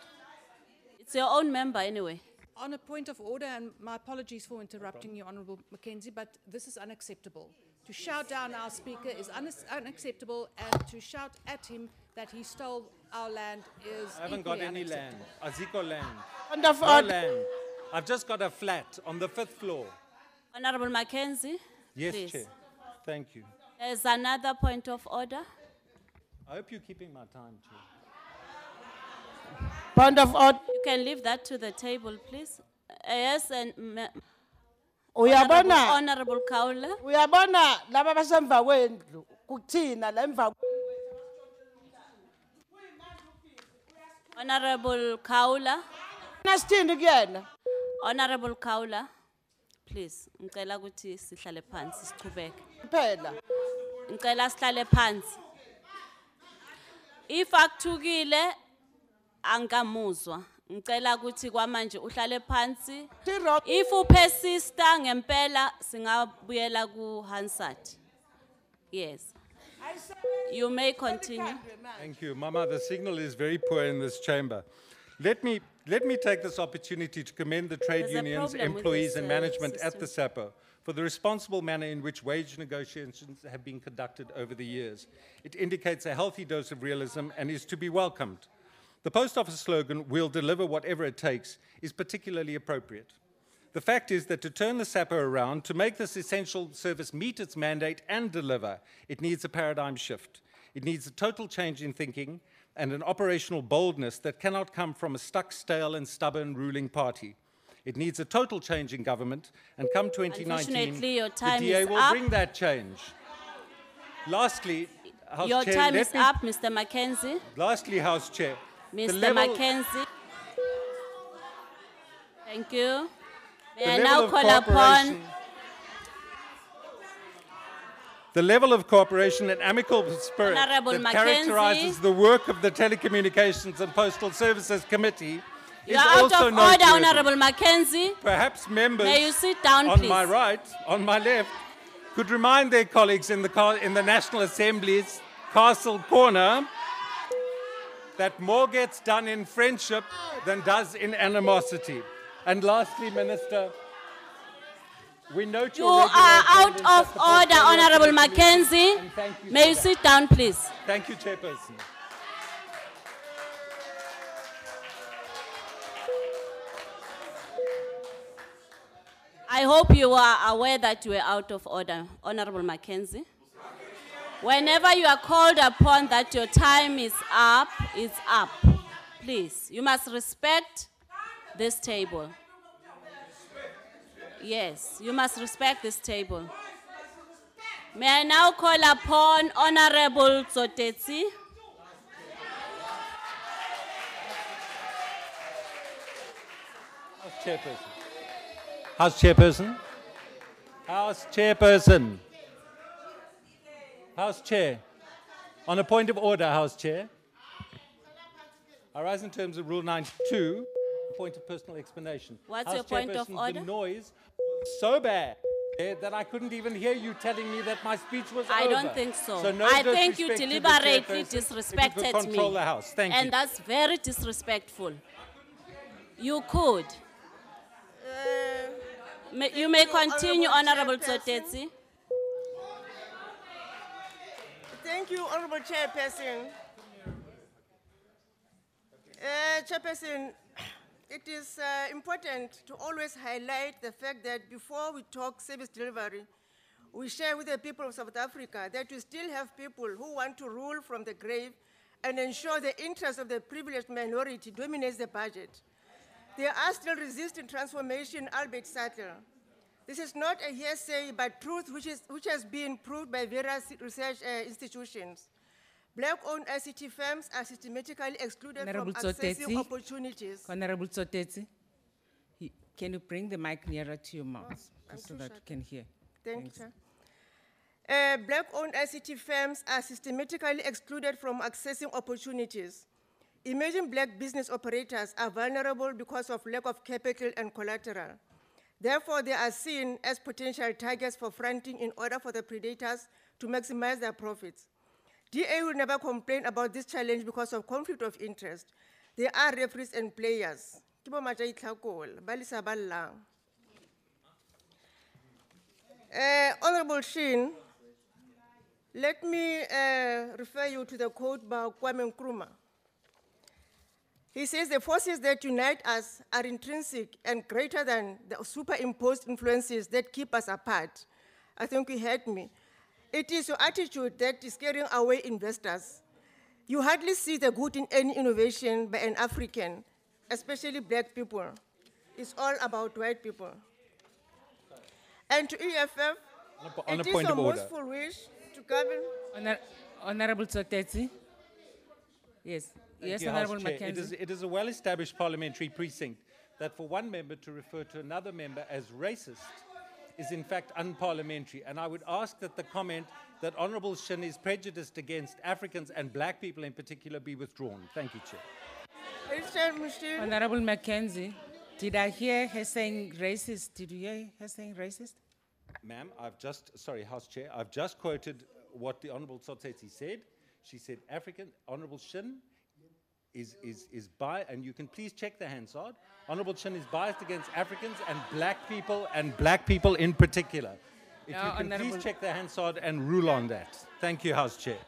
It's your own member anyway. On a point of order, and my apologies for interrupting you, Honourable Mackenzie, but this is unacceptable. To shout down our speaker is unacceptable, and to shout at him that he stole our land is I haven't got any land. Aziko land. No land. I've just got a flat on the 5th floor. Honourable Mackenzie, Yes, please. Chair. Thank you. There's another point of order. I hope you're keeping my time, Chair. Point of order. You can leave that to the table, please. Yes, and Uyabona, Honourable Kaula. uyabona laba basemva kwendlu kuthina la emva Honourable Kaula. nasithini kuyena. Honourable Kaula, please. Ngicela ukuthi sihlale phansi sichubeke. Phela. Ngicela sihlale phansi. If akuthukile angamuzwa. Ngicela ukuthi kwamanje uhlale phansi. If uphesista ngempela singabuyela ku Hansard. Yes. You may continue. Thank you, Mama. The signal is very poor in this chamber. Let me take this opportunity to commend the trade There's a unions, problem with employees, this, and management at system. the SAPO for the responsible manner in which wage negotiations have been conducted over the years. It indicates a healthy dose of realism and is to be welcomed. The Post Office slogan, "We'll deliver whatever it takes," is particularly appropriate. The fact is that to turn the SAPO around, to make this essential service meet its mandate and deliver, it needs a paradigm shift. It needs a total change in thinking and an operational boldness that cannot come from a stuck, stale, and stubborn ruling party. It needs a total change in government, and come 2019, Unfortunately, your the time DA is will up. bring that change. Lastly, House Your Chair, time let is me- up, Mr. Mackenzie. Lastly, House Chair, the Mr. level- Mackenzie. Thank you. May the I level now of call upon cooperation- The level of cooperation and amicable spirit Honourable that Mackenzie. characterizes the work of the Telecommunications and Postal Services Committee you is are out also of order, noteworthy. Honourable Mackenzie. Perhaps members May you sit down, on please. my right, on my left, could remind their colleagues in the National Assembly's Castle Corner that more gets done in friendship than does in animosity. And lastly, Minister, we note You your regular are out attendance at of the order, Portfolio Honourable Committee, Mackenzie. and thank you May for you that. sit down, please. Thank you, Chairperson. I hope you are aware that you are out of order, Honorable Mackenzie. Whenever you are called upon that your time is up, it's up. Please, you must respect this table. Yes, you must respect this table. May I now call upon Honorable Tsotetsi. House Chairperson. House Chairperson. House Chairperson. House Chair. On a point of order, House Chair. I rise in terms of Rule 92, a point of personal explanation. What's House your point of Chairperson, order? The noise was so bad that I couldn't even hear you telling me that my speech was over. I don't think so. No I think you disrespect to the deliberately chairperson. disrespected If you could control me. the House. Thank you. And that's very disrespectful. You could. You may continue, Honorable Tsotetsi. Thank you, Honorable Chairperson. Chairperson, it is important to always highlight the fact that before we talk service delivery, we share with the people of South Africa that we still have people who want to rule from the grave and ensure the interests of the privileged minority dominates the budget. They are still resisting transformation, albeit subtle. This is not a hearsay, but truth which has been proved by various research institutions. Black-owned ICT firms are systematically excluded Honorable from accessing Tsotetsi. opportunities. Honorable Tsotetsi, can you bring the mic nearer to your mouth so that you can hear? Thank you, Thanks. Chair. Black-owned ICT firms are systematically excluded from accessing opportunities. Emerging black business operators are vulnerable because of lack of capital and collateral. Therefore, they are seen as potential targets for fronting in order for the predators to maximize their profits. DA will never complain about this challenge because of conflict of interest. They are referees and players. Honorable Shin, let me refer you to the quote by Kwame Nkrumah. He says the forces that unite us are intrinsic and greater than the superimposed influences that keep us apart. I think you heard me. It is your attitude that is scaring away investors. You hardly see the good in any innovation by an African, especially black people. It's all about white people. And to EFF, On a it is point a of order. most wish to govern. Honorable Tsotetsi. Yes. Thank Yes, you, House Honorable Chair. Mackenzie. It is a well-established parliamentary precinct that for one member to refer to another member as racist is in fact unparliamentary. And I would ask that the comment that Honourable Shin is prejudiced against Africans and black people in particular be withdrawn. Thank you, Chair. Honorable Mackenzie, did I hear her saying racist? Did you hear her saying racist? Ma'am, House Chair, I've just quoted what the Honourable Tsotetsi said. She said Honourable Shin is biased, and you can please check the Hansard. Honourable Shin is biased against Africans and black people in particular. If No, you can Honourable- please check the Hansard and rule on that. Thank you, House Chair.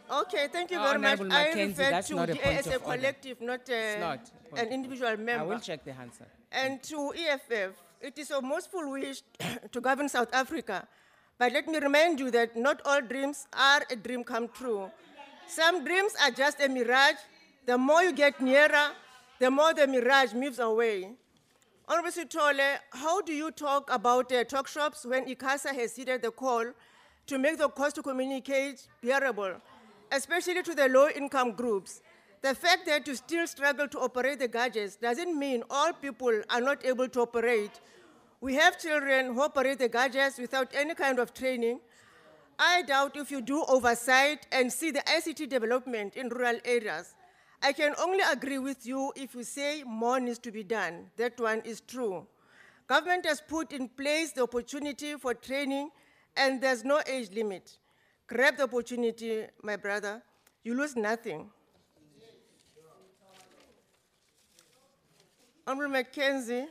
Okay, thank you No, very much. Honourable I Mackenzie, refer that's to not a DA point as a of order. collective, not It's not a point an of individual order. member. I will check the answer. And to EFF, it is a most full wish to govern South Africa. But let me remind you that not all dreams are a dream come true. Some dreams are just a mirage. The more you get nearer, the more the mirage moves away. Honorable Sitole, how do you talk about talk shops when ICASA has heeded the call to make the cost to communicate bearable, especially to the low-income groups? The fact that you still struggle to operate the gadgets doesn't mean all people are not able to operate. We have children who operate the gadgets without any kind of training. I doubt if you do oversight and see the ICT development in rural areas. I can only agree with you if you say more needs to be done. That one is true. Government has put in place the opportunity for training, and there's no age limit. Grab the opportunity, my brother. You lose nothing. Honorable Mackenzie,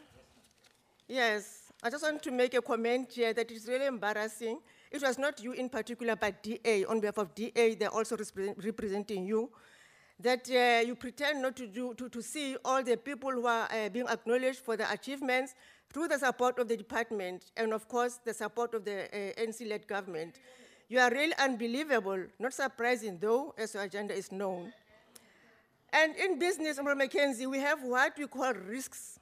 yes, I just want to make a comment here that is really embarrassing. It was not you in particular, but DA. On behalf of DA, they're also representing you. That you pretend not to see all the people who are being acknowledged for their achievements through the support of the department and of course the support of the NC-led government. You are really unbelievable, not surprising though, as your agenda is known. And in business, Honorable Mackenzie, we have what we call risks.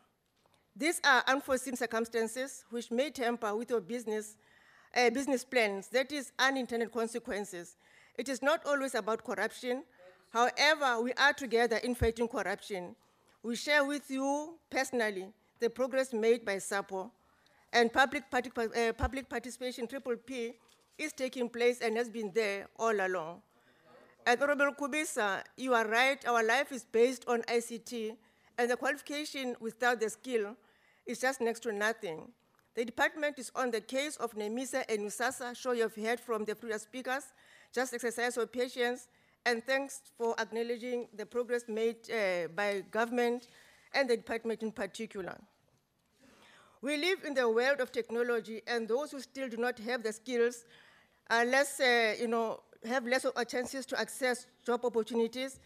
These are unforeseen circumstances which may tamper with your business plans, that is, unintended consequences. It is not always about corruption. However, we are together in fighting corruption. We share with you personally the progress made by SAPO, and public participation, PPP, is taking place and has been there all along. And Honorable Kubisa, you are right, our life is based on ICT, and the qualification without the skill is just next to nothing. The department is on the case of NEMISA and USASA, sure you've heard from the previous speakers. Just exercise your patience, and thanks for acknowledging the progress made by government and the department in particular. We live in the world of technology, and those who still do not have the skills have less chances to access job opportunities,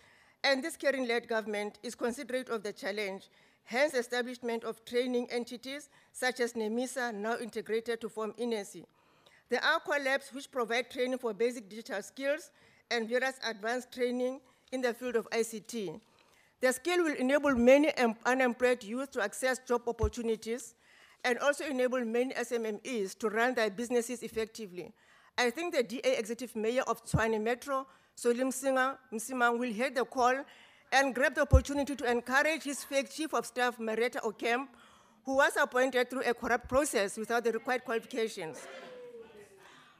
and this caring-led government is considerate of the challenge, hence establishment of training entities such as NEMISA, now integrated to form INESI. There are collabs which provide training for basic digital skills and various advanced training in the field of ICT. The skill will enable many unemployed youth to access job opportunities and also enable many SMMEs to run their businesses effectively. I think the DA Executive Mayor of Tshwane Metro, Solim Msimang, will hear the call and grab the opportunity to encourage his fake Chief of Staff, Mareta Okemp, who was appointed through a corrupt process without the required qualifications.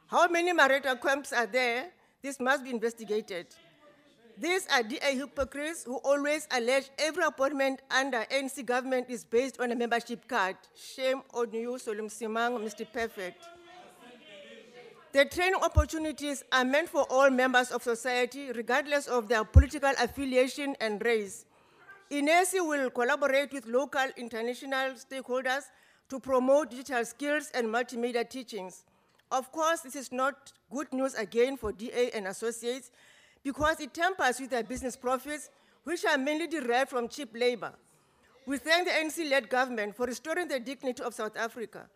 How many Mareta Okemps are there? This must be investigated. These are DA hypocrites who always allege every appointment under NC government is based on a membership card. Shame on you, Solim Msimang, Mr. Perfect. The training opportunities are meant for all members of society, regardless of their political affiliation and race. INESI will collaborate with local international stakeholders to promote digital skills and multimedia teachings. Of course, this is not good news again for DA and associates because it tampers with their business profits, which are mainly derived from cheap labor. We thank the NC-led government for restoring the dignity of South Africa.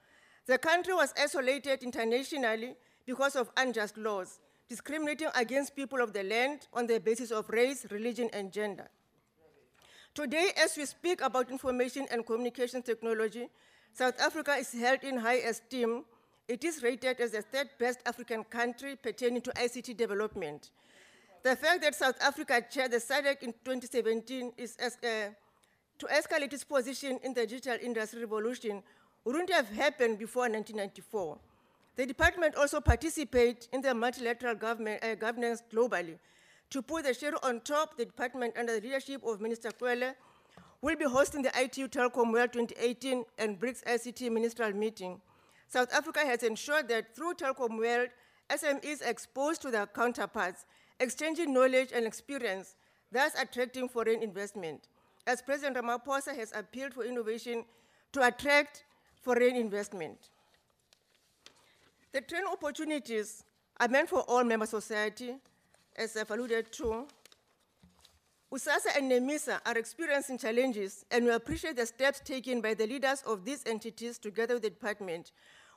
The country was isolated internationally because of unjust laws, discriminating against people of the land on the basis of race, religion, and gender. Today, as we speak about information and communication technology, South Africa is held in high esteem. It is rated as the third best African country pertaining to ICT development. The fact that South Africa chaired the SADC in 2017 is to escalate its position in the digital industry revolution wouldn't have happened before 1994. The department also participates in the multilateral governance globally. To put the cherry on top, the department, under the leadership of Minister Kwele, will be hosting the ITU Telecom World 2018 and BRICS ICT ministerial meeting. South Africa has ensured that through Telecom World, SMEs are exposed to their counterparts, exchanging knowledge and experience, thus attracting foreign investment. As President Ramaphosa has appealed for innovation to attract foreign investment. The training opportunities are meant for all member society, as I've alluded to. USASA and NEMISA are experiencing challenges, and we appreciate the steps taken by the leaders of these entities together with the department.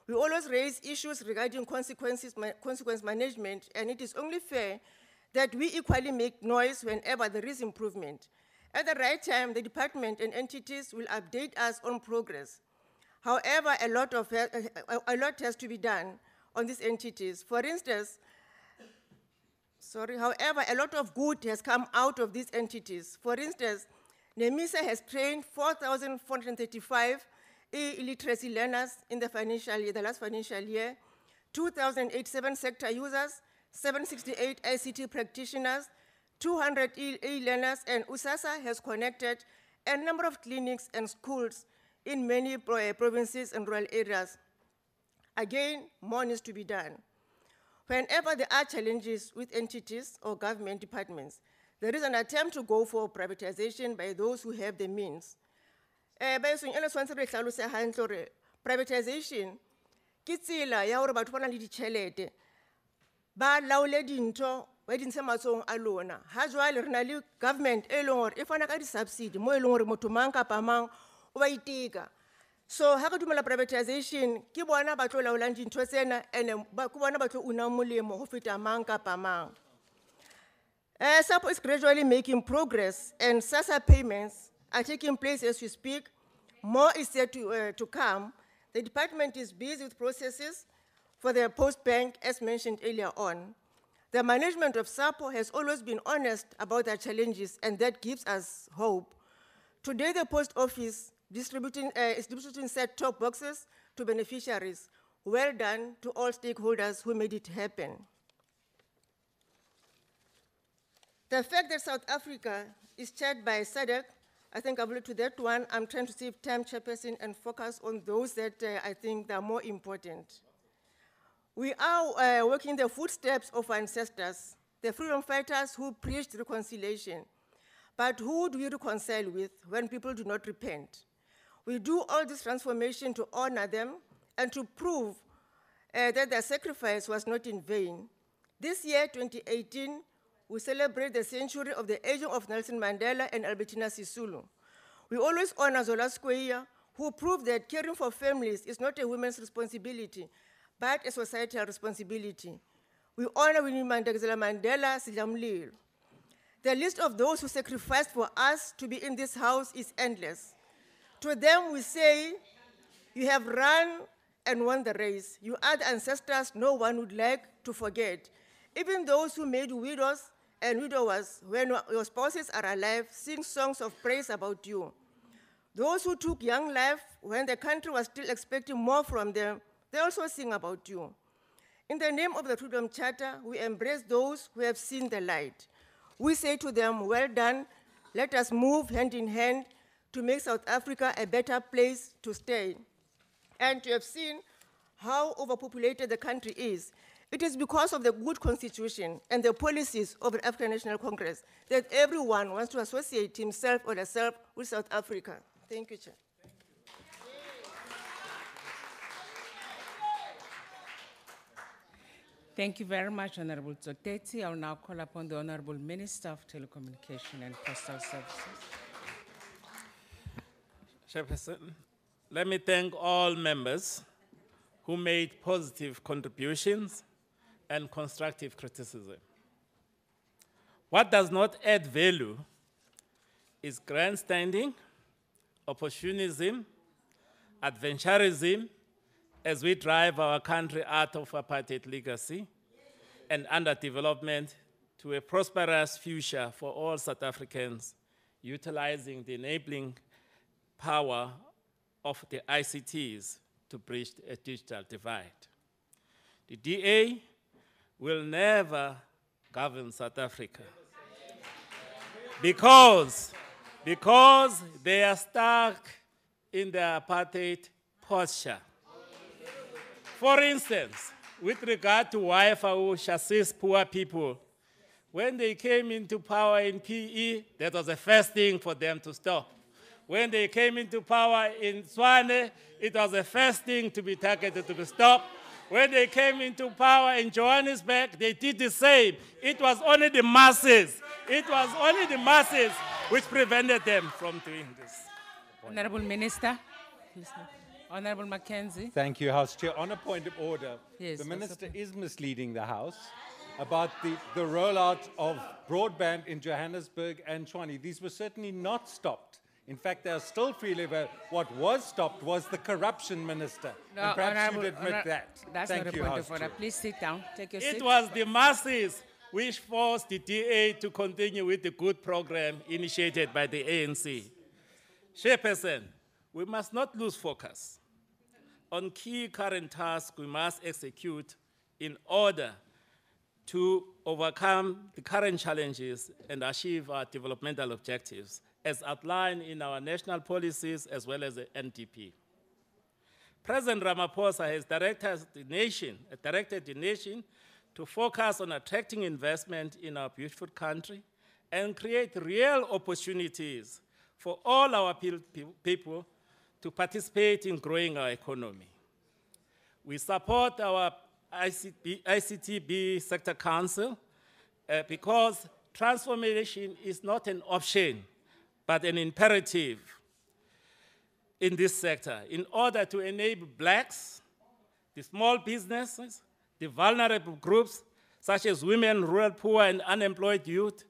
We always raise issues regarding consequence management, and it is only fair that we equally make noise whenever there is improvement. At the right time, the department and entities will update us on progress. However, a lot has to be done on these entities. For instance, however, a lot of good has come out of these entities. For instance, NEMISA has trained 4,435 e-literacy learners in the last financial year, 2,087 sector users, 768 ICT practitioners, 200 e-learners, and USASA has connected a number of clinics and schools in many provinces and rural areas. Again, more needs to be done. Whenever there are challenges with entities or government departments, there is an attempt to go for privatization by those who have the means. Privatization, ke tsela ya hore batho ba nang le ditjhelete ba laole dintho ba di ntshe matsohong a lona. Ha jwale re na le government e leng hore e fana ka di-subsidy mo e leng hore motho mang kapa mang o ba iteka. So ha re dumela privatization, ke bona ba tlo laolang dintho tsena and ke bona ba tlo una molemo ho feta mang kapa mang. SAPO is gradually making progress and SASSA payments are taking place as we speak. More is yet to come. The department is busy with processes for the post bank as mentioned earlier on. The management of SAPO has always been honest about their challenges and that gives us hope. Today the post office is distributing set-top boxes to beneficiaries. Well done to all stakeholders who made it happen. The fact that South Africa is chaired by SADC, I think I've looked to that one. I'm trying to save time, Chairperson, and focus on those that I think are more important. We are working the footsteps of our ancestors, the freedom fighters who preached reconciliation. But who do we reconcile with when people do not repent? We do all this transformation to honor them and to prove that their sacrifice was not in vain. This year, 2018, we celebrate the century of the aging of Nelson Mandela and Albertina Sisulu. We always honor Zola Square, who proved that caring for families is not a woman's responsibility, but a societal responsibility. We honor Winnie Mandela Silamlilo. The list of those who sacrificed for us to be in this house is endless. To them we say, you have run and won the race. You are the ancestors no one would like to forget. Even those who made widows and widowers, when your spouses are alive, sing songs of praise about you. Those who took young life when the country was still expecting more from them, they also sing about you. In the name of the Freedom Charter, we embrace those who have seen the light. We say to them, well done, let us move hand in hand to make South Africa a better place to stay. And you have seen how overpopulated the country is. It is because of the good constitution and the policies of the African National Congress that everyone wants to associate himself or herself with South Africa. Thank you, Chair. Thank you very much, Honorable Zoteti. I will now call upon the Honorable Minister of Telecommunications and Postal Services. Chairperson, let me thank all members who made positive contributions and constructive criticism. What does not add value is grandstanding, opportunism, adventurism, as we drive our country out of apartheid legacy and underdevelopment to a prosperous future for all South Africans, utilizing the enabling power of the ICTs to bridge a digital divide. The DA will never govern South Africa because they are stuck in the apartheid posture. For instance, with regard to Wi-Fi, which assists poor people, when they came into power in PE, that was the first thing for them to stop. When they came into power in Swane, it was the first thing to be targeted to be stopped. When they came into power in Johannesburg, they did the same. It was only the masses. It was only the masses which prevented them from doing this. Honorable Minister. Honorable Mackenzie. Thank you, House Chair. On a point of order, Yes, the that's Minister is misleading the House about the rollout of broadband in Johannesburg and Tshwane. These were certainly not stopped. In fact, they are still freely available. What was stopped was the corruption, Minister. No, and perhaps Honorable- you'd admit that. That's Thank not a you, point House of order. Chair. Please sit down. Take your seat. It was the masses which forced the DA to continue with the good program initiated by the ANC. Chairperson, we must not lose focus on key current tasks we must execute in order to overcome the current challenges and achieve our developmental objectives as outlined in our national policies as well as the NDP. President Ramaphosa has directed the nation to focus on attracting investment in our beautiful country and create real opportunities for all our people to participate in growing our economy. We support our ICTB Sector Council because transformation is not an option, but an imperative. in this sector in order to enable blacks, the small businesses, the vulnerable groups, such as women, rural poor, and unemployed youth,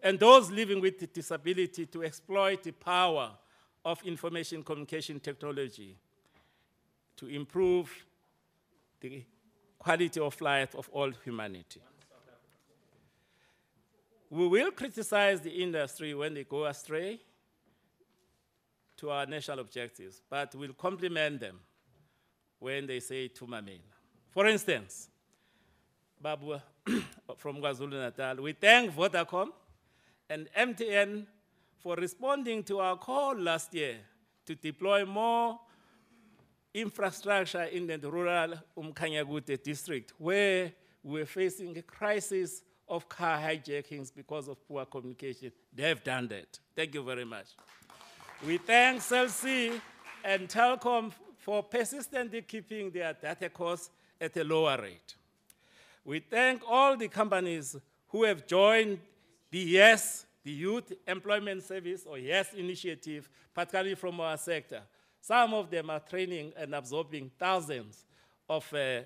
and those living with disability to exploit the power of information communication technology to improve the quality of life of all humanity. We will criticize the industry when they go astray to our national objectives, but we'll compliment them when they say tumamela. For instance, Babu from KwaZulu-Natal, we thank Vodacom and MTN for responding to our call last year to deploy more infrastructure in the rural Umkanyagute district, where we're facing a crisis of car hijackings because of poor communication. They've done that. Thank you very much. We thank CellC and Telkom for persistently keeping their data costs at a lower rate. We thank all the companies who have joined the YES, the Youth Employment Service, or YES initiative, particularly from our sector. Some of them are training and absorbing thousands of the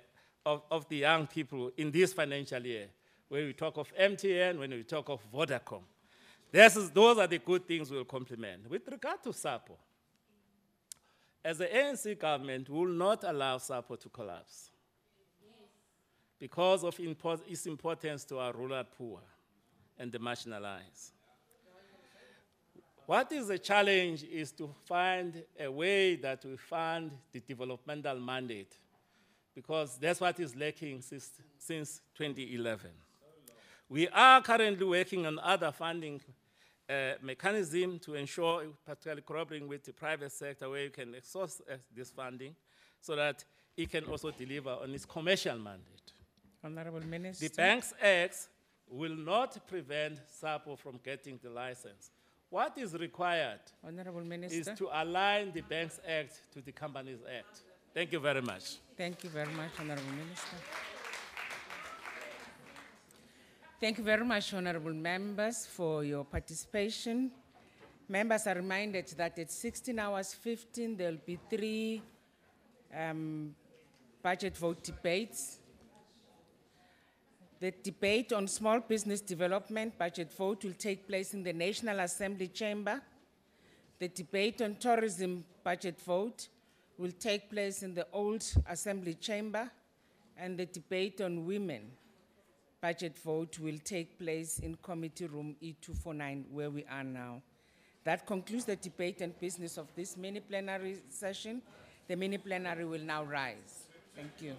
young people in this financial year. When we talk of MTN, when we talk of Vodacom. Those are the good things we'll compliment. With regard to SAPO, as the ANC government, we will not allow SAPO to collapse because of its importance to our rural poor and the marginalized. What is the challenge is to find a way that we fund the developmental mandate, because that's what is lacking since 2011. We are currently working on other funding mechanisms to ensure, particularly cooperating with the private sector, where you can exhaust this funding so that it can also deliver on its commercial mandate. Honorable Minister. The Banks Act will not prevent SAPO from getting the license. What is required Honorable Minister. is to align the Banks Act to the Companies Act. Thank you very much. Thank you very much, Honorable Minister. Thank you very much, honorable members, for your participation. Members are reminded that at 16:15, there will be 3 budget vote debates. The debate on small business development budget vote will take place in the National Assembly chamber. The debate on tourism budget vote will take place in the old Assembly chamber, and the debate on women budget vote will take place in committee room E249, where we are now. That concludes the debate and business of this mini plenary session. The mini plenary will now rise. Thank you.